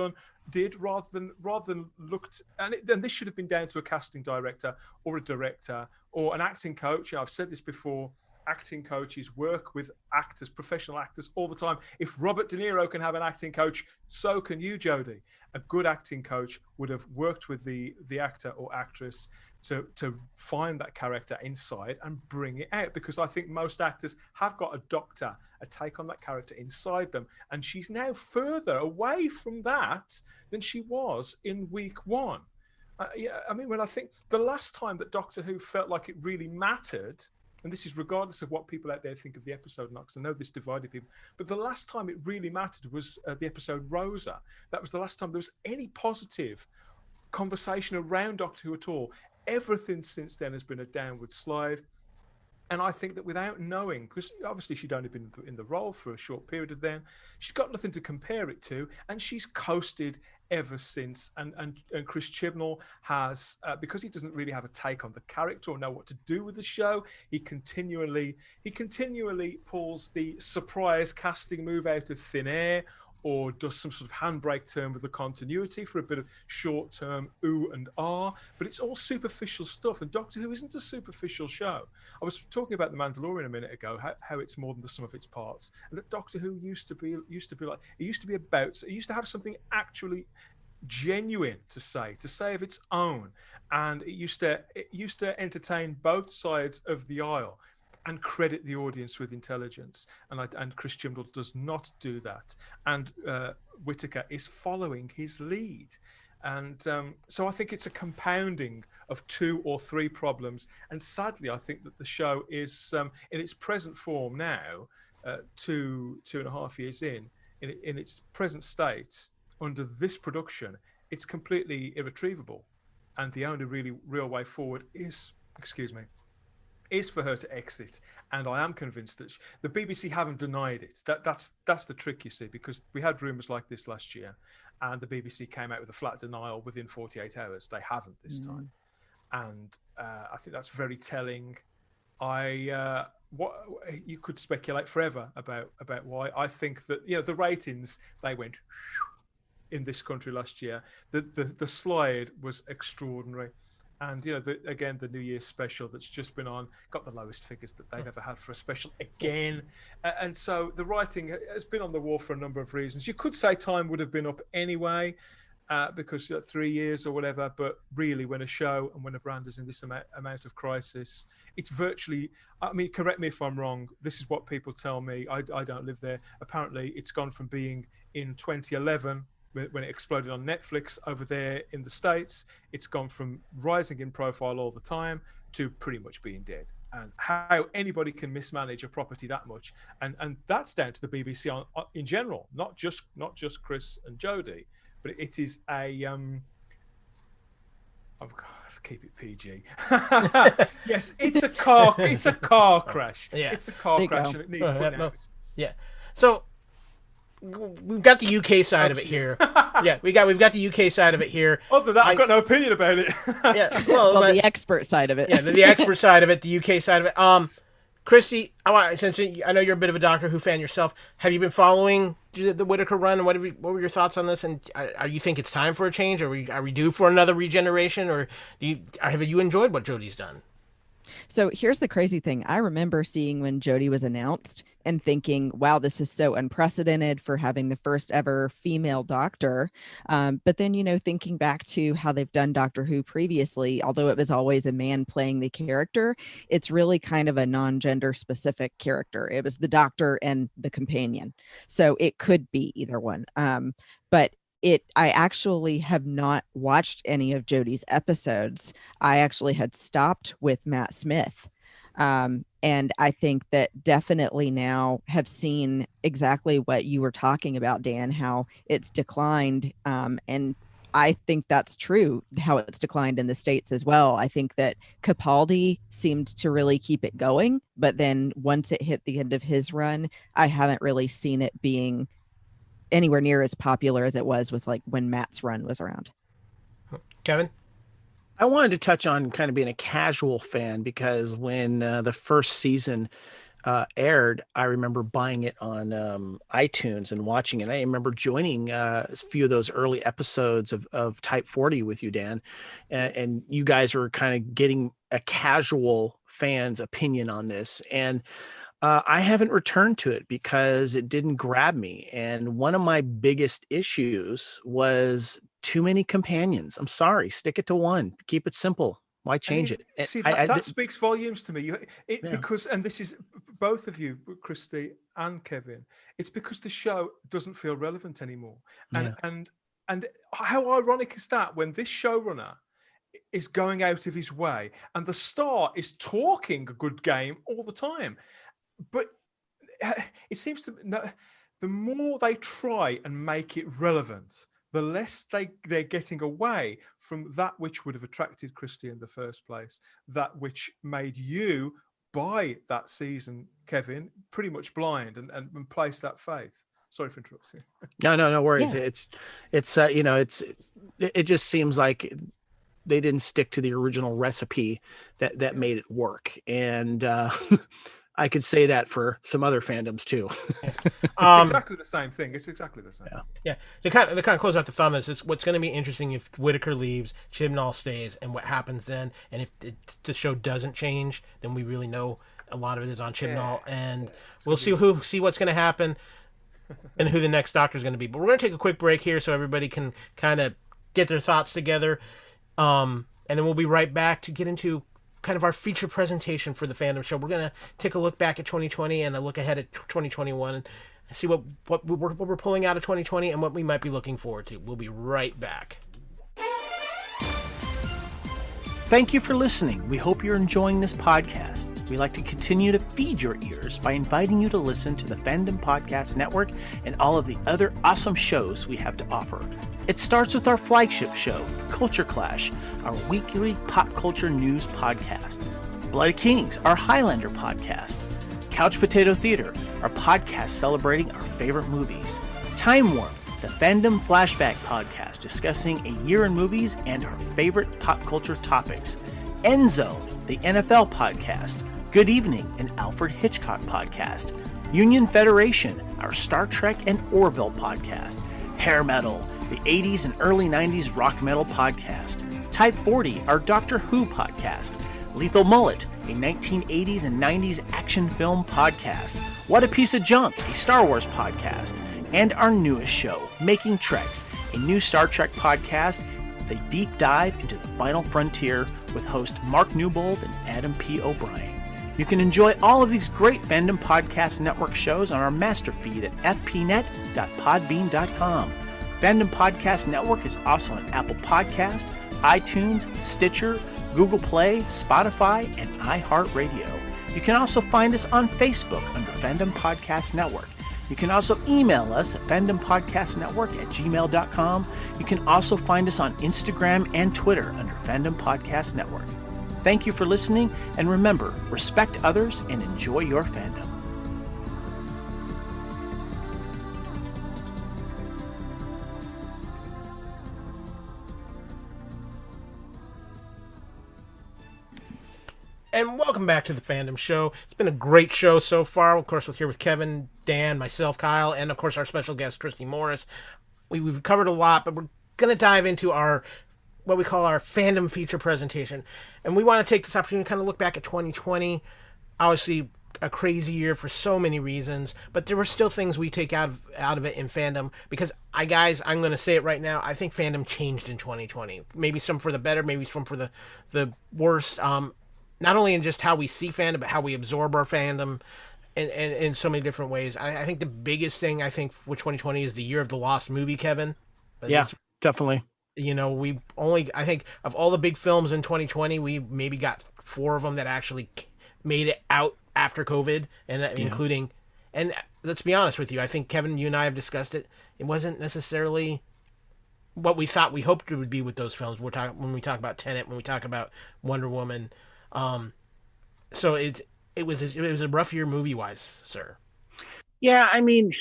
did rather than looked. And this should have been down to a casting director or a director or an acting coach. I've said this before. Acting coaches work with actors, professional actors, all the time. If Robert De Niro can have an acting coach, so can you, Jodie. A good acting coach would have worked with the actor or actress to find that character inside and bring it out, because I think most actors have got a Doctor, a take on that character inside them, and she's now further away from that than she was in week 1. I mean, when I think the last time that Doctor Who felt like it really mattered, and this is regardless of what people out there think of the episode, because I know this divided people, but the last time it really mattered was the episode Rosa. That was the last time there was any positive conversation around Doctor Who at all. Everything since then has been a downward slide. And I think that without knowing, because obviously she'd only been in the role for a short period of then, she's got nothing to compare it to, and she's coasted ever since. And Chris Chibnall has, because he doesn't really have a take on the character or know what to do with the show, he continually pulls the surprise casting move out of thin air, or does some sort of handbrake turn with the continuity for a bit of short-term ooh and ah, but it's all superficial stuff. And Doctor Who isn't a superficial show. I was talking about The Mandalorian a minute ago, how it's more than the sum of its parts, and that Doctor Who used to be about, it used to have something actually genuine to say of its own, and it used to entertain both sides of the aisle and credit the audience with intelligence. And Chris Chibnall does not do that, and Whittaker is following his lead. And so I think it's a compounding of 2 or 3 problems. And sadly, I think that the show is in its present form now, 2.5 years in its present state, under this production, it's completely irretrievable. And the only really real way forward is for her to exit. And I am convinced that the BBC haven't denied it. That's the trick, you see, because we had rumours like this last year, and the BBC came out with a flat denial within 48 hours. They haven't this time. And I think that's very telling. What you could speculate forever about why. I think that the ratings, they went in this country last year. The slide was extraordinary. And the New Year's special that's just been on got the lowest figures that they've ever had for a special again. And so the writing has been on the wall for a number of reasons. You could say time would have been up anyway, because 3 years or whatever. But really, when a show and when a brand is in this amount of crisis, it's virtually. I mean, correct me if I'm wrong. This is what people tell me. I don't live there. Apparently, it's gone from being in 2011. When it exploded on Netflix over there in the States, it's gone from rising in profile all the time to pretty much being dead. And how anybody can mismanage a property that much, and that's down to the BBC in general, not just Chris and Jodie, but it is a oh God, let's keep it PG. Yes, it's a car crash. Yeah, it's a car crash, and it needs putting out. Yeah, so. We've got the UK side of it here. Yeah, we've got the UK side of it here. Other than that, I've got no opinion about it. Yeah, well, the expert side of it. Yeah, the expert side of it, the UK side of it. Christy, since I know you're a bit of a Doctor Who fan yourself, have you been following the Whittaker run? And what were your thoughts on this? And are you think it's time for a change? Are we due for another regeneration? Or have you enjoyed what Jodie's done? So here's the crazy thing. I remember seeing when Jodie was announced and thinking, wow, this is so unprecedented for having the first ever female doctor. But then, thinking back to how they've done Doctor Who previously, although it was always a man playing the character, it's really kind of a non-gender specific character. It was the doctor and the companion. So it could be either one. But I actually have not watched any of Jodie's episodes. I actually had stopped with Matt Smith. And I think that definitely now have seen exactly what you were talking about, Dan, how it's declined. And I think that's true, how it's declined in the States as well. I think that Capaldi seemed to really keep it going. But then once it hit the end of his run, I haven't really seen it being anywhere near as popular as it was with when Matt's run was around. Kevin? I wanted to touch on kind of being a casual fan, because when the first season aired, I remember buying it on iTunes and watching it. I remember joining a few of those early episodes of Type 40 with you, Dan, and you guys were kind of getting a casual fan's opinion on this. And I haven't returned to it because it didn't grab me. And one of my biggest issues was too many companions. I'm sorry. Stick it to one. Keep it simple. Why change it? See, that speaks volumes to me. Because, and this is both of you, Christy and Kevin, it's because the show doesn't feel relevant anymore. And how ironic is that when this showrunner is going out of his way and the star is talking a good game all the time? But it seems to the more they try and make it relevant, the less they're getting away from that which would have attracted Christy in the first place, that which made you buy that season, Kevin, pretty much blind and place that faith. Sorry for interrupting. No worries. Yeah. It just seems like they didn't stick to the original recipe that made it work. And I could say that for some other fandoms too. It's exactly the same thing. It's exactly the same. Yeah. To kind of close out the thumb is what's going to be interesting if Whittaker leaves, Chibnall stays, and what happens then. And if the show doesn't change, then we really know a lot of it is on Chibnall, and we'll see what's going to happen and who the next Doctor is going to be. But we're going to take a quick break here so everybody can kind of get their thoughts together. And then we'll be right back to get into kind of our feature presentation for the Fandom Show. We're going to take a look back at 2020 and a look ahead at 2021 and see what we're pulling out of 2020 and what we might be looking forward to. We'll be right back. Thank you for listening. We hope you're enjoying this podcast. We like to continue to feed your ears by inviting you to listen to the Fandom Podcast Network and all of the other awesome shows we have to offer. It starts with our flagship show, Culture Clash, our weekly pop culture news podcast. Bloody Kings, our Highlander podcast. Couch Potato Theater, our podcast celebrating our favorite movies. Time Warp, the Fandom Flashback podcast discussing a year in movies and our favorite pop culture topics. End Zone, the NFL podcast. Good Evening, an Alfred Hitchcock podcast. Union Federation, our Star Trek and Orville podcast. Hair Metal, the 80s and early 90s rock metal podcast. Type 40, our Doctor Who podcast. Lethal Mullet, a 1980s and 90s action film podcast. What a Piece of Junk, a Star Wars podcast. And our newest show, Making Treks, a new Star Trek podcast with a deep dive into the final frontier with host Mark Newbold and Adam P. O'Brien. You can enjoy all of these great Fandom Podcast Network shows on our master feed at fpnet.podbean.com. Fandom Podcast Network is also on Apple Podcast, iTunes, Stitcher, Google Play, Spotify, and iHeartRadio. You can also find us on Facebook under Fandom Podcast Network. You can also email us at fandompodcastnetwork@gmail.com. You can also find us on Instagram and Twitter under Fandom Podcast Network. Thank you for listening, and remember, respect others and enjoy your fandom. And welcome back to the Fandom Show. It's been a great show so far. Of course, we're here with Kevin, Dan, myself, Kyle, and of course our special guest, Christy Morris. We've covered a lot, but we're going to dive into what we call our Fandom feature presentation. And we want to take this opportunity to kind of look back at 2020. Obviously, a crazy year for so many reasons, but there were still things we take out of it in fandom because I'm going to say it right now, I think fandom changed in 2020. Maybe some for the better, maybe some for the worst. Not only in just how we see fandom, but how we absorb our fandom in so many different ways. I think the biggest thing, for 2020 is the year of the lost movie, Kevin. Yeah, definitely. I think of all the big films in 2020, we maybe got 4 of them that actually made it out after COVID, and including, and let's be honest with you, I think, Kevin, you and I have discussed it. It wasn't necessarily what we thought we hoped it would be with those films. When we talk about Tenet, when we talk about Wonder Woman. So it was a rough year movie wise, sir. Yeah, I mean,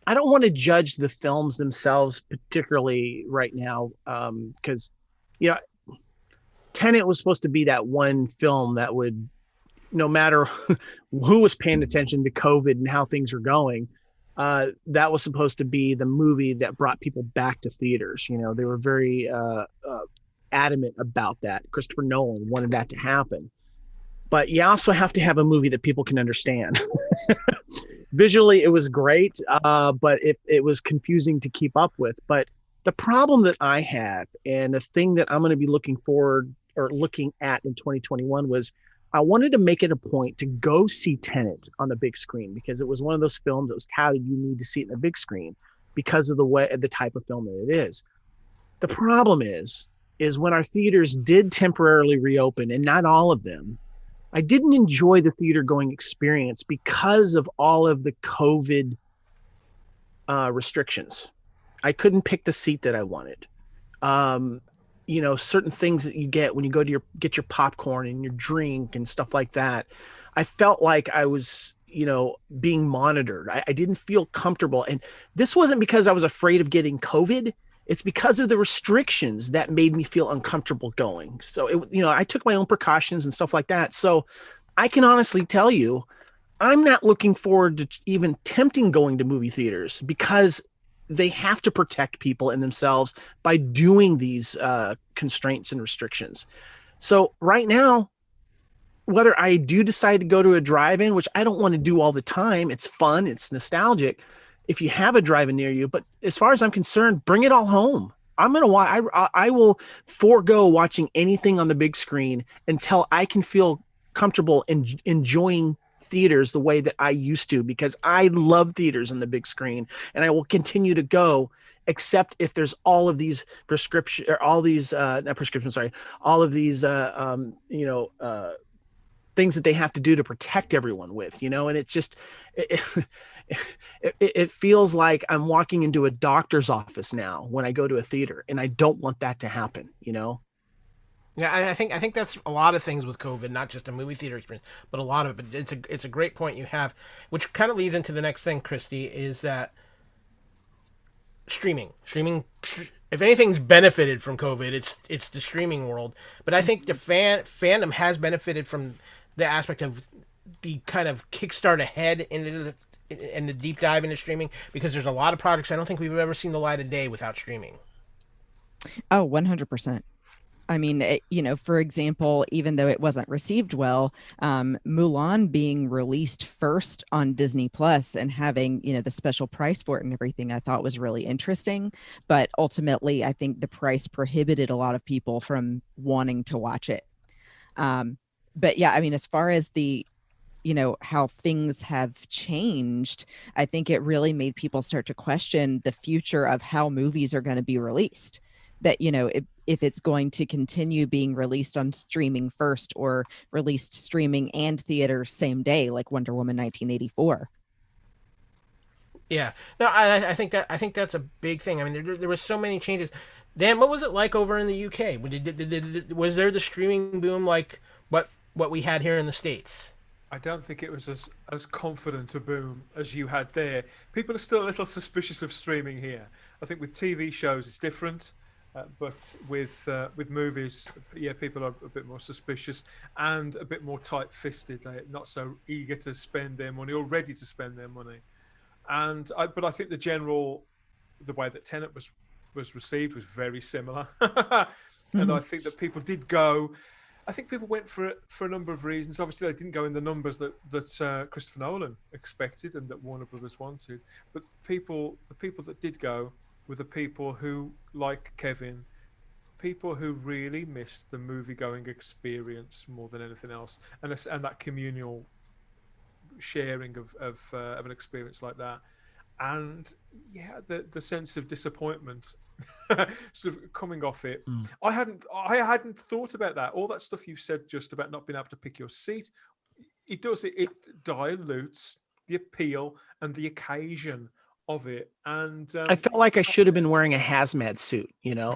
I don't want to judge the films themselves particularly right now, because Tenet was supposed to be that one film that would, no matter who was paying attention to COVID and how things were going, that was supposed to be the movie that brought people back to theaters. They were very adamant about that. Christopher Nolan wanted that to happen, but you also have to have a movie that people can understand. Visually, it was great, but it was confusing to keep up with. But the problem that I had, and the thing that I'm going to be looking at in 2021 was I wanted to make it a point to go see Tenet on the big screen, because it was one of those films that was touted, you need to see it in the big screen because of the type of film that it is. The problem is when our theaters did temporarily reopen, and not all of them, I didn't enjoy the theater going experience because of all of the COVID restrictions. I couldn't pick the seat that I wanted. Certain things that you get when you go to get your popcorn and your drink and stuff like that. I felt like I was, being monitored. I didn't feel comfortable. And this wasn't because I was afraid of getting COVID. It's because of the restrictions that made me feel uncomfortable going. So, I took my own precautions and stuff like that. So I can honestly tell you, I'm not looking forward to even tempting going to movie theaters, because they have to protect people and themselves by doing these constraints and restrictions. So right now, whether I do decide to go to a drive-in, which I don't want to do all the time, it's fun, it's nostalgic if you have a drive-in near you, but as far as I'm concerned, bring it all home. I'm gonna watch. I will forego watching anything on the big screen until I can feel comfortable in enjoying theaters the way that I used to, because I love theaters on the big screen, and I will continue to go, except if there's all of these prescription or all these not prescription, sorry, all of these things that they have to do to protect everyone with, and it's just it feels like I'm walking into a doctor's office now when I go to a theater, and I don't want that to happen. Yeah, I think that's a lot of things with COVID, not just a movie theater experience, but a lot of it. But it's a great point you have, which kind of leads into the next thing, Christy, is that streaming, if anything's benefited from COVID, it's the streaming world. But I think the fandom has benefited from the aspect of the kind of kickstart ahead into the deep dive into streaming, because there's a lot of products I don't think we've ever seen the light of day without streaming. Oh, 100%. I mean, for example, even though it wasn't received well, Mulan being released first on Disney Plus and having, the special price for it and everything, I thought was really interesting. But ultimately, I think the price prohibited a lot of people from wanting to watch it. But yeah, I mean, as far as the, how things have changed, I think it really made people start to question the future of how movies are going to be released. That, if it's going to continue being released on streaming first, or released streaming and theater same day, like Wonder Woman 1984. Yeah, no, I think that's a big thing. I mean, there was so many changes. Dan, what was it like over in the UK? Was there the streaming boom like what we had here in the States? I don't think it was as confident a boom as you had there. People are still a little suspicious of streaming here. I think with TV shows it's different. But with movies, yeah, people are a bit more suspicious and a bit more tight-fisted. They're not so eager to spend their money or ready to spend their money. But I think the way that Tenet was received was very similar. And I think that people did go. I think people went for it for a number of reasons. Obviously, they didn't go in the numbers that Christopher Nolan expected and that Warner Brothers wanted. But the people that did go were the people who, like Kevin, people who really missed the movie-going experience more than anything else, and that communal sharing of an experience like that, and yeah, the sense of disappointment sort of coming off it. I hadn't thought about that. All that stuff you said just about not being able to pick your seat, it dilutes the appeal and the occasion of it. And I felt like I should have been wearing a hazmat suit, it was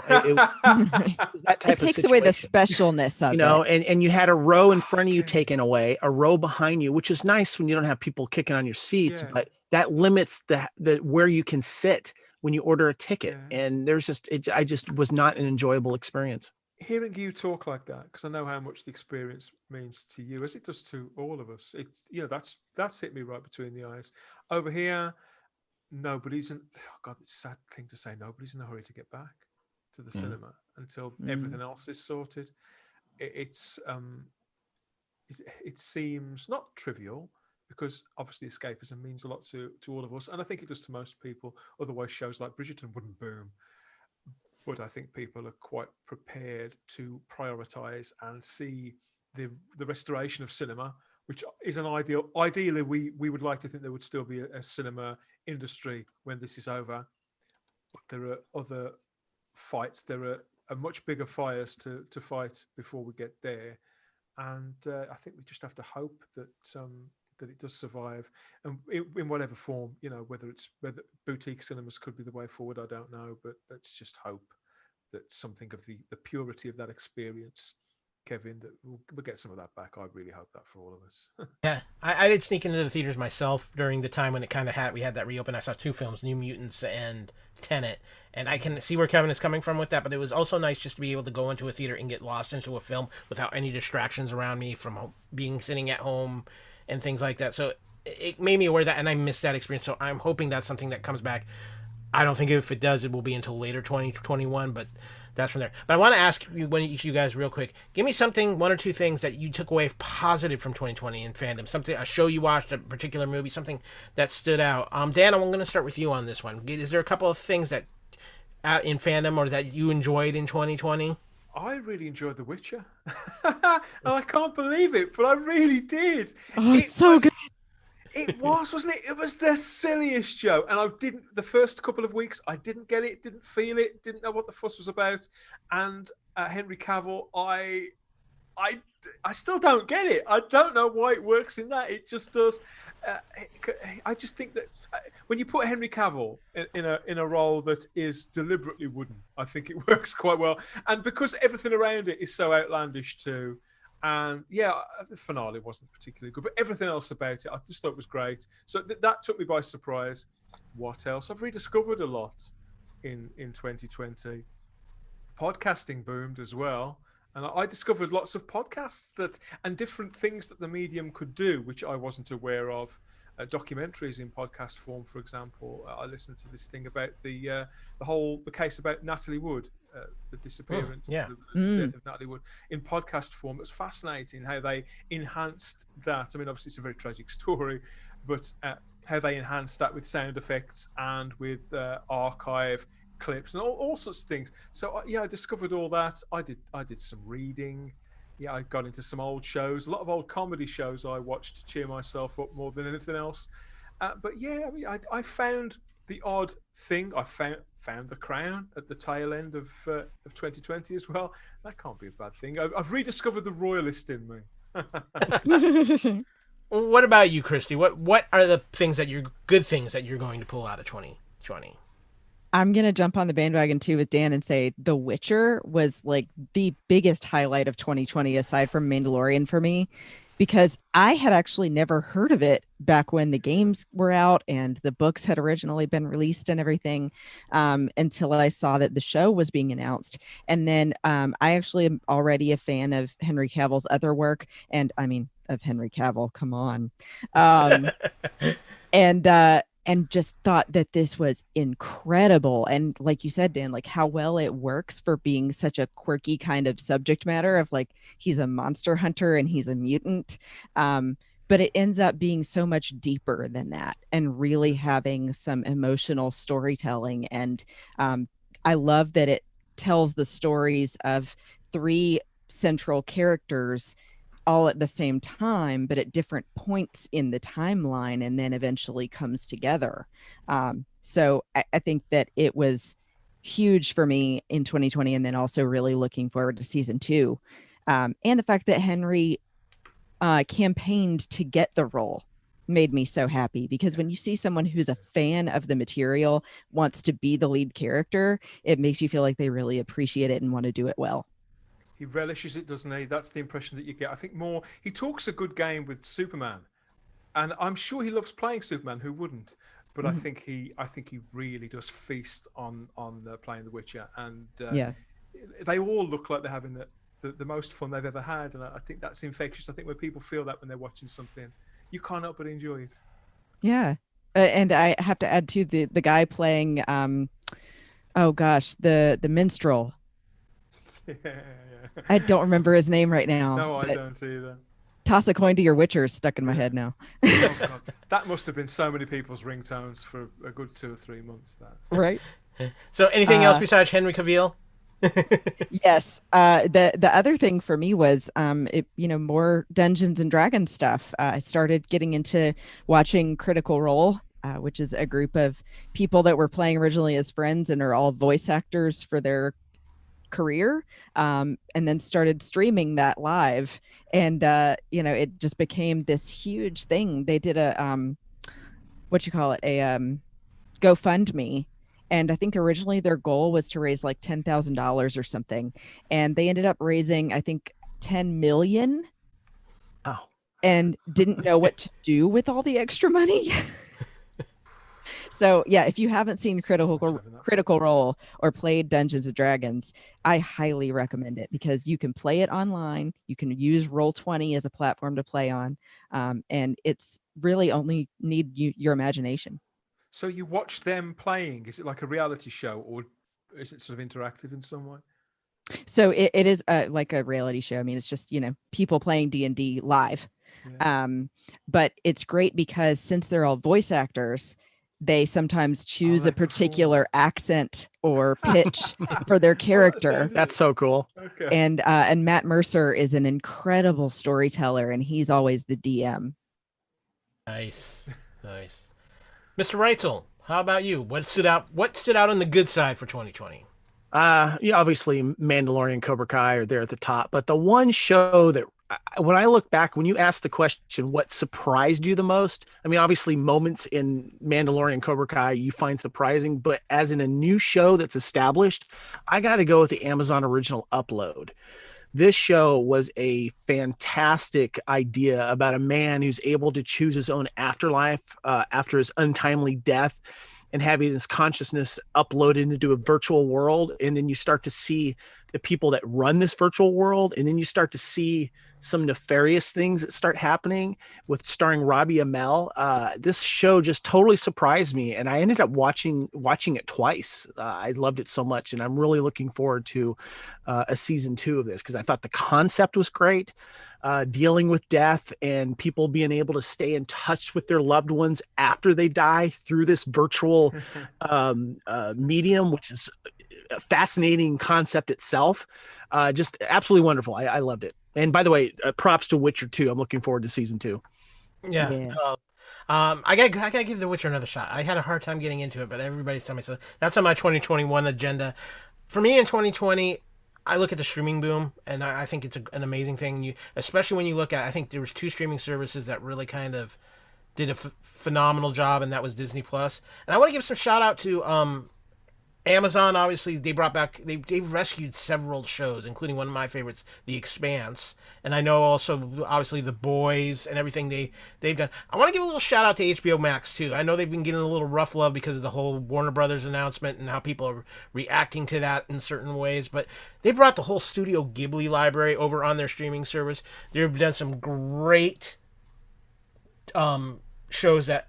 that type it takes of away the situation. specialness of it. And you had a row in front of you taken away, a row behind you, which is nice when you don't have people kicking on your seats, but that limits the where you can sit when you order a ticket. And there's I just was not an enjoyable experience. Hearing you talk like that, because I know how much the experience means to you, as it does to all of us. It's that's hit me right between the eyes. Over here, it's a sad thing to say. Nobody's in a hurry to get back to the cinema until everything else is sorted. It seems not trivial, because obviously escapism means a lot to all of us, and I think it does to most people. Otherwise, shows like Bridgerton wouldn't boom. But I think people are quite prepared to prioritize and see the restoration of cinema, which is an ideal. Ideally, we would like to think there would still be a cinema industry when this is over. But there are other fights. There are much bigger fires to fight before we get there. And I think we just have to hope that it does survive, and in whatever form. Whether boutique cinemas could be the way forward, I don't know. But let's just hope that something of the purity of that experience, Kevin, that we'll get some of that back. I really hope that for all of us. Yeah, I did sneak into the theaters myself during the time when it kind of we had that reopen. I saw two films, New Mutants and Tenet, and I can see where Kevin is coming from with that, but it was also nice just to be able to go into a theater and get lost into a film without any distractions around me from sitting at home and things like that. So it made me aware of that, and I missed that experience, so I'm hoping that's something that comes back. I don't think if it does, it will be until later 2021, but that's from there. But I want to ask each of you guys real quick. Give me one or two things that you took away positive from 2020 in fandom. Something, a show you watched, a particular movie, something that stood out. Dan, I'm going to start with you on this one. Is there a couple of things that in fandom or that you enjoyed in 2020? I really enjoyed The Witcher. And I can't believe it, but I really did. Oh, It it's so was- good. It was, wasn't it? It was the silliest show. And the first couple of weeks, I didn't get it, didn't feel it, didn't know what the fuss was about. And Henry Cavill, I still don't get it. I don't know why it works in that. It just does. I just think that when you put Henry Cavill in a role that is deliberately wooden, I think it works quite well. And because everything around it is so outlandish too. And yeah, the finale wasn't particularly good, but everything else about it, I just thought was great. So that took me by surprise. What else? I've rediscovered a lot in 2020. Podcasting boomed as well. And I discovered lots of podcasts and different things that the medium could do, which I wasn't aware of. Documentaries in podcast form, for example. I listened to this thing about the case about Natalie Wood, the disappearance, the death of Natalie Wood, in podcast form. It was fascinating how they enhanced that. I mean, obviously it's a very tragic story, but how they enhanced that with sound effects and with archive clips and all sorts of things. So yeah, I discovered all that. I did some reading. Yeah, I got into some old shows, a lot of old comedy shows I watched to cheer myself up more than anything else. But yeah, I mean, I found the odd thing. I found The Crown at the tail end of 2020 as well. That can't be a bad thing. I've rediscovered the royalist in me. What about you, Christy? What are the good things that you're going to pull out of 2020? I'm going to jump on the bandwagon too with Dan and say The Witcher was like the biggest highlight of 2020 aside from Mandalorian for me, because I had actually never heard of it back when the games were out and the books had originally been released and everything, until I saw that the show was being announced. And then I actually am already a fan of Henry Cavill's other work. And I mean, of Henry Cavill, come on. And just thought that this was incredible. And like you said, Dan, like how well it works for being such a quirky kind of subject matter of like, he's a monster hunter and he's a mutant. But it ends up being so much deeper than that and really having some emotional storytelling. And I love that it tells the stories of three central characters all at the same time, but at different points in the timeline, and then eventually comes together. So I think that it was huge for me in 2020, and then also really looking forward to season 2. And the fact that Henry campaigned to get the role made me so happy, because when you see someone who's a fan of the material wants to be the lead character, it makes you feel like they really appreciate it and want to do it well. He relishes it, doesn't he? That's the impression that you get. I think more, he talks a good game with Superman, and I'm sure he loves playing Superman. Who wouldn't? But I think he really does feast on playing The Witcher, and they all look like they're having the most fun they've ever had, and I think that's infectious. I think when people feel that when they're watching something, you can't help but enjoy it. Yeah, and I have to add to the guy playing, the minstrel. Yeah. I don't remember his name right now. No, I don't either. Toss a coin to your Witcher is stuck in my head now. Oh, God. That must have been so many people's ringtones for a good 2 or 3 months. That right. So, anything else besides Henry Cavill? Yes. The other thing for me was more Dungeons and Dragons stuff. I started getting into watching Critical Role, which is a group of people that were playing originally as friends and are all voice actors for their career, and then started streaming that live, and it just became this huge thing. They did a GoFundMe, and I think originally their goal was to raise like $10,000 or something, and they ended up raising I think 10 million. Oh. And didn't know what to do with all the extra money. So yeah, if you haven't seen Critical Role or played Dungeons and Dragons, I highly recommend it, because you can play it online. You can use Roll20 as a platform to play on, and it's really only need your imagination. So you watch them playing. Is it like a reality show, or is it sort of interactive in some way? So it is like a reality show. I mean, it's just people playing D&D live, but it's great because since they're all voice actors, they sometimes choose they a particular accent or pitch for their character. That's so cool. Okay. And Matt Mercer is an incredible storyteller, and he's always the DM. Nice. Mr. Reitzel, how about you? What stood out on the good side for 2020? Yeah, obviously Mandalorian, Cobra Kai are there at the top, but the one show that when I look back, when you ask the question, what surprised you the most? I mean, obviously moments in Mandalorian, Cobra Kai you find surprising, but as in a new show that's established, I got to go with the Amazon original Upload. This show was a fantastic idea about a man who's able to choose his own afterlife after his untimely death, and having his consciousness uploaded into a virtual world. And then you start to see the people that run this virtual world. And then you start to see some nefarious things that start happening with starring Robbie Amell. This show just totally surprised me. And I ended up watching it twice. I loved it so much. And I'm really looking forward to a season 2 of this, because I thought the concept was great. Dealing with death and people being able to stay in touch with their loved ones after they die through this virtual medium, which is a fascinating concept itself. Just absolutely wonderful. I loved it. And by the way, props to Witcher 2. I'm looking forward to season 2. Yeah. I gotta give The Witcher another shot. I had a hard time getting into it, but everybody's telling me so. That's on my 2021 agenda. For me in 2020, I look at the streaming boom, and I think it's an amazing thing. Especially when you look at, I think there was 2 streaming services that really kind of did a phenomenal job, and that was Disney Plus. And I want to give some shout out to Amazon. Obviously, they brought back, they rescued several shows, including one of my favorites, The Expanse. And I know also, obviously, The Boys and everything they've done. I want to give a little shout out to HBO Max, too. I know they've been getting a little rough love because of the whole Warner Brothers announcement and how people are reacting to that in certain ways. But they brought the whole Studio Ghibli library over on their streaming service. They've done some great shows that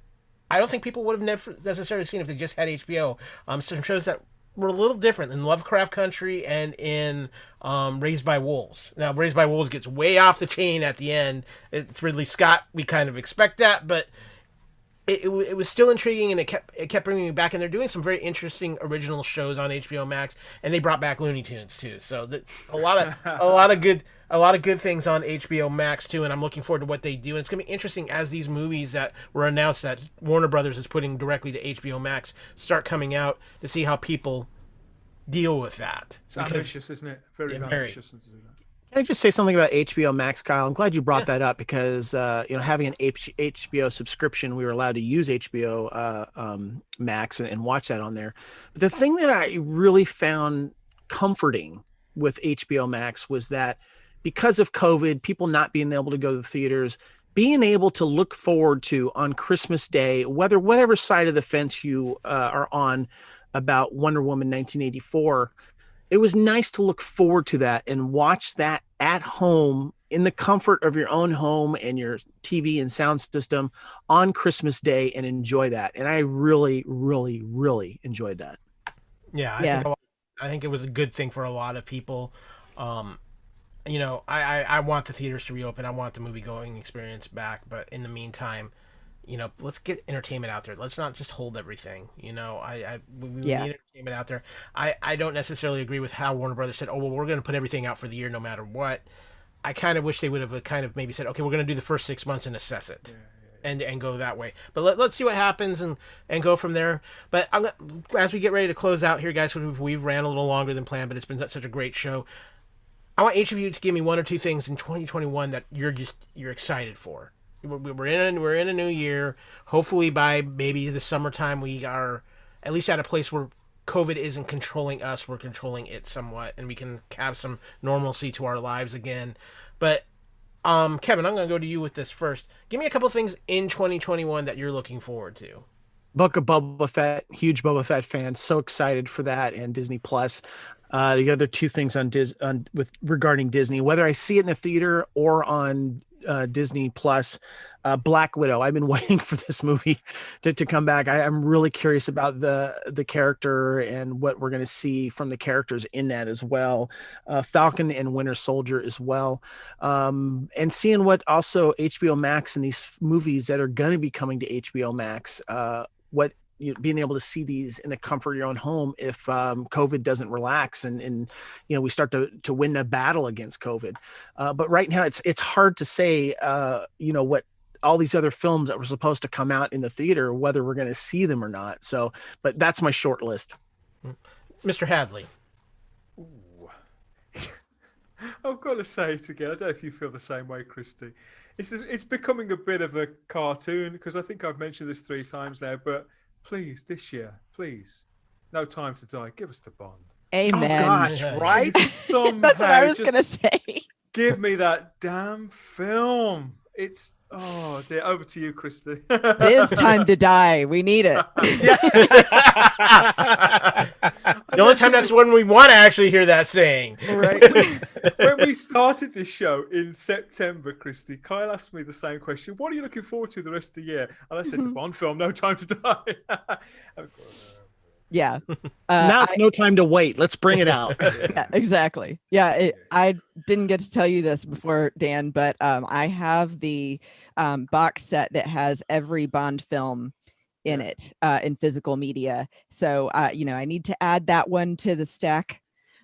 I don't think people would have never necessarily seen if they just had HBO. Some shows that were a little different in Lovecraft Country and in Raised by Wolves. Now, Raised by Wolves gets way off the chain at the end. It's Ridley Scott. We kind of expect that, but it was still intriguing, and it kept bringing me back. And they're doing some very interesting original shows on HBO Max, and they brought back Looney Tunes too. So a lot of good things on HBO Max too, and I'm looking forward to what they do. And it's gonna be interesting as these movies that were announced that Warner Brothers is putting directly to HBO Max start coming out, to see how people deal with that. It's ambitious, isn't it? Very ambitious to do that. Can I just say something about HBO Max, Kyle? I'm glad you brought that up, because having an HBO subscription, we were allowed to use HBO Max and watch that on there. But the thing that I really found comforting with HBO Max was that because of COVID, people not being able to go to the theaters, being able to look forward to on Christmas Day, whatever side of the fence you are on about Wonder Woman 1984, it was nice to look forward to that and watch that at home in the comfort of your own home and your TV and sound system on Christmas Day and enjoy that. And I really, really, really enjoyed that. Yeah. I think it was a good thing for a lot of people. I want the theaters to reopen. I want the movie going experience back. But in the meantime, let's get entertainment out there. Let's not just hold everything. We need entertainment out there. I don't necessarily agree with how Warner Brothers said, oh, well, we're going to put everything out for the year no matter what. I kind of wish they would have kind of maybe said, okay, we're going to do the first 6 months and assess it. And go that way. But let's see what happens and go from there. But as we get ready to close out here, guys, we've ran a little longer than planned, but it's been such a great show. I want each of you to give me 1 or 2 things in 2021 that you're excited for. We're in a new year. Hopefully by maybe the summertime we are at least at a place where COVID isn't controlling us. We're controlling it somewhat, and we can have some normalcy to our lives again. But Kevin, I'm going to go to you with this first. Give me a couple things in 2021 that you're looking forward to. Book of Boba Fett, huge Boba Fett fan, so excited for that, and Disney Plus. The other 2 things regarding Disney, whether I see it in the theater or on Disney Plus, Black Widow. I've been waiting for this movie to come back. I'm really curious about the character and what we're going to see from the characters in that as well. Falcon and Winter Soldier as well. And seeing what also HBO Max and these movies that are going to be coming to HBO Max, what being able to see these in the comfort of your own home if COVID doesn't relax and we start to win the battle against COVID. But right now it's hard to say what all these other films that were supposed to come out in the theater, whether we're going to see them or not. So, but that's my short list. Mr. Hadley. Ooh. I've got to say it again. I don't know if you feel the same way, Christy. It's becoming a bit of a cartoon because I think I've mentioned this 3 times now. But please, this year, please, No Time to Die. Give us the Bond. Amen. Oh gosh, right? That's what I was gonna say. Give me that damn film. It's dear. Over to you, Christy. It is time to die. We need it. The only time that's when we want to actually hear that saying. Right. When we started this show in September, Christy, Kyle asked me the same question. What are you looking forward to the rest of the year? And I said, the Bond film, No Time to Die. Yeah. Now it's no time to wait. Let's bring it out. Yeah, exactly. Yeah. I didn't get to tell you this before, Dan, but I have the box set that has every Bond film in it in physical media. So, I need to add that one to the stack,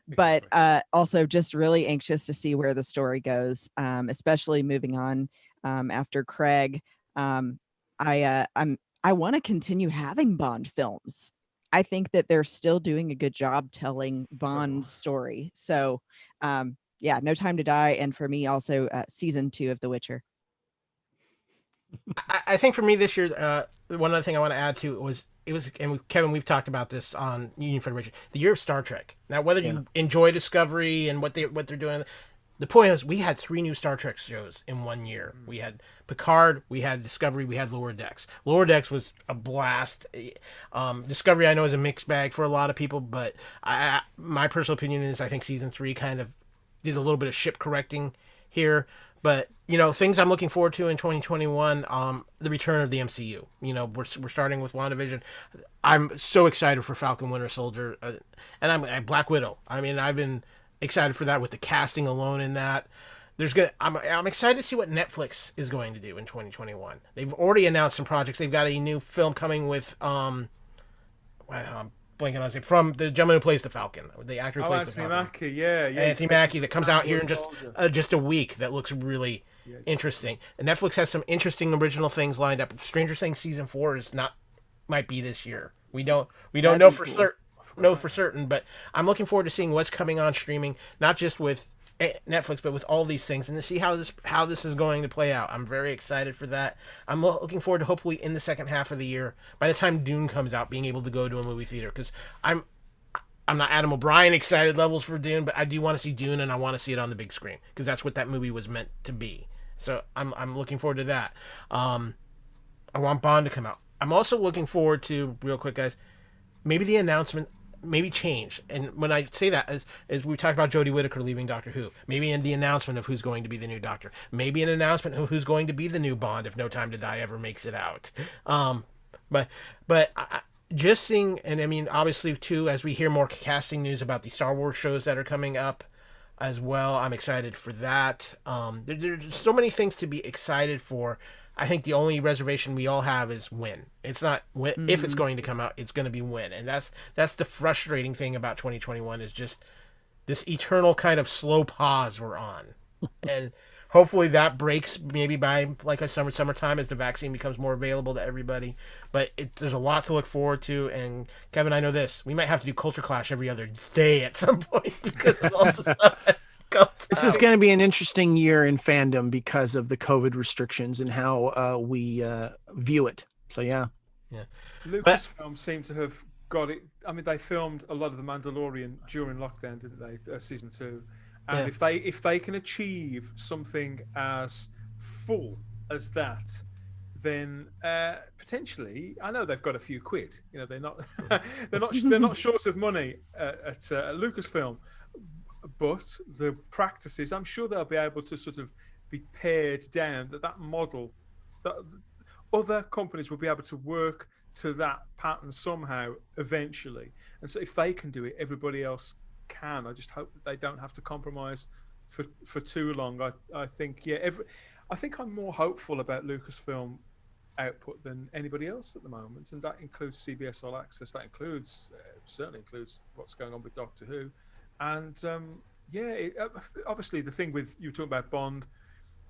but also just really anxious to see where the story goes, especially moving on after Craig. I want to continue having Bond films. I think that they're still doing a good job telling Bond's story. So, No Time to Die. And for me, also season 2 of The Witcher. I think for me this year, one other thing I want to add to Kevin, we've talked about this on Union Federation, the year of Star Trek. Now, whether you enjoy Discovery and what they're doing, the point is we had 3 new Star Trek shows in 1 year. We had Picard, we had Discovery, we had Lower Decks. Lower Decks was a blast. Discovery I know is a mixed bag for a lot of people, but my personal opinion is I think season 3 kind of did a little bit of ship correcting here. But, things I'm looking forward to in 2021, the return of the MCU. We're starting with WandaVision. I'm so excited for Falcon Winter Soldier. And I'm Black Widow. I mean, I've been excited for that with the casting alone in that. I'm excited to see what Netflix is going to do in 2021. They've already announced some projects. They've got a new film coming with I'm blanking on his name, from the gentleman who plays the Falcon, the actor who plays the Falcon. Anthony Mackie, yeah. Anthony Mackie, that comes out here in just a week. That looks really interesting. And Netflix has some interesting original things lined up. Stranger Things season 4 might be this year. We don't know for certain, but I'm looking forward to seeing what's coming on streaming, not just with Netflix, but with all these things, and to see how this is going to play out. I'm very excited for that. I'm looking forward to hopefully in the second half of the year, by the time Dune comes out, being able to go to a movie theater, because I'm not Adam O'Brien excited levels for Dune, but I do want to see Dune, and I want to see it on the big screen, because that's what that movie was meant to be. So I'm looking forward to that. I want Bond to come out. I'm also looking forward to, real quick guys, maybe the announcement, maybe change. And when I say that, as we talked about Jodie Whittaker leaving Doctor Who, maybe in the announcement of who's going to be the new Doctor, maybe an announcement of who's going to be the new Bond if No Time to Die ever makes it out. But just seeing, and I mean, obviously too, as we hear more casting news about the Star Wars shows that are coming up as well, I'm excited for that. There's so many things to be excited for. I think the only reservation we all have is when. It's not when, if it's going to come out, it's going to be when. And that's the frustrating thing about 2021, is just this eternal kind of slow pause we're on. And hopefully that breaks maybe by like a summertime as the vaccine becomes more available to everybody. But there's a lot to look forward to. And Kevin, I know this. We might have to do Culture Clash every other day at some point because of all the stuff. This is going to be an interesting year in fandom because of the COVID restrictions and how we view it. So, yeah. Lucasfilm seem to have got it. I mean, they filmed a lot of The Mandalorian during lockdown, didn't they? Season 2. And if they can achieve something as full as that, then potentially, I know they've got a few quid. They're not they're not short of money at Lucasfilm. But the practices, I'm sure they'll be able to sort of be pared down, that model, that other companies will be able to work to that pattern somehow eventually. And so if they can do it, everybody else can. I just hope that they don't have to compromise for too long. I think, I think I'm more hopeful about Lucasfilm output than anybody else at the moment, and that includes CBS All Access. That includes certainly includes what's going on with Doctor Who, and obviously the thing with you talking about Bond.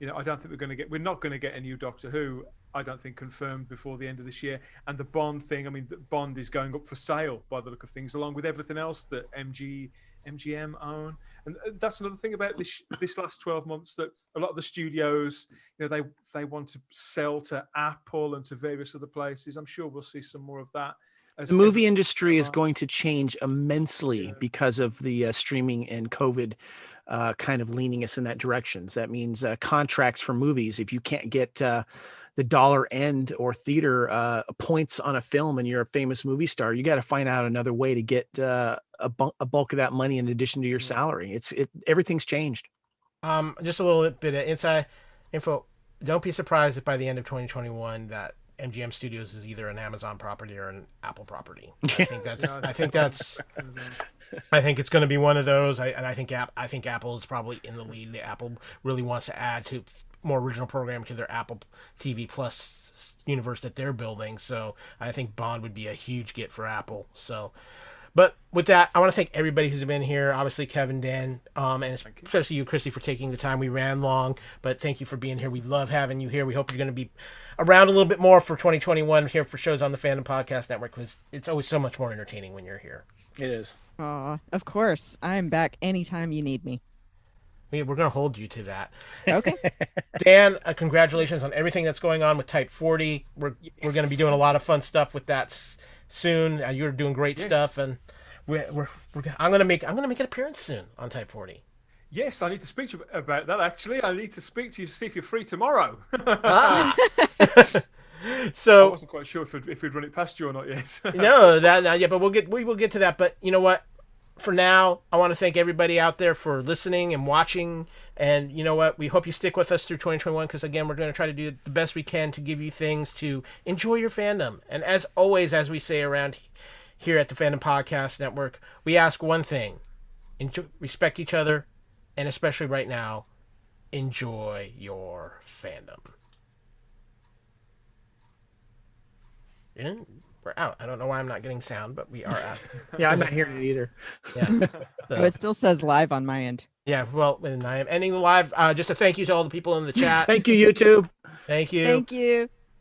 I don't think we're not going to get a new Doctor Who, I don't think, confirmed before the end of this year. And the Bond thing, I mean, Bond is going up for sale by the look of things, along with everything else that MGM own. And that's another thing about this last 12 months, that a lot of the studios, they want to sell to Apple and to various other places. I'm sure we'll see some more of that. The movie industry is going to change immensely because of the streaming and COVID kind of leaning us in that direction. So that means contracts for movies. If you can't get the dollar end or theater points on a film and you're a famous movie star, you got to find out another way to get a bulk of that money in addition to your salary. Everything's changed. Just a little bit of inside info. Don't be surprised if by the end of 2021 that MGM Studios is either an Amazon property or an Apple property. I think it's going to be one of those. I think Apple is probably in the lead. Apple really wants to add to more original programming to their Apple TV Plus universe that they're building. So I think Bond would be a huge get for Apple. So, but with that, I want to thank everybody who's been here. Obviously, Kevin, Dan, and especially you, Christy, for taking the time. We ran long, but thank you for being here. We love having you here. We hope you're going to be around a little bit more for 2021 here for shows on the Fandom Podcast Network, because it's always so much more entertaining when you're here. It is. Aw, of course. I'm back anytime you need me. We're going to hold you to that. Okay. Dan, congratulations on everything that's going on with Type 40. We're going to be doing a lot of fun stuff with that soon. You're doing great stuff, and I'm going to make an appearance soon on Type 40. Yes, I need to speak to you about that. Actually, I need to speak to you to see if you're free tomorrow. So I wasn't quite sure if we'd run it past you or not yet. No, that not yet, but we will get to that. But you know what? For now, I want to thank everybody out there for listening and watching. And you know what? We hope you stick with us through 2021, because again, we're going to try to do the best we can to give you things to enjoy your fandom. And as always, as we say around here at the Fandom Podcast Network, we ask one thing: respect each other, and especially right now, enjoy your fandom. And we're out. I don't know why I'm not getting sound, but we are out. Yeah, I'm not hearing it either. Yeah. Oh, it still says live on my end. Yeah, well, and I am ending the live. Just a thank you to all the people in the chat. Thank you, YouTube. Thank you. Thank you.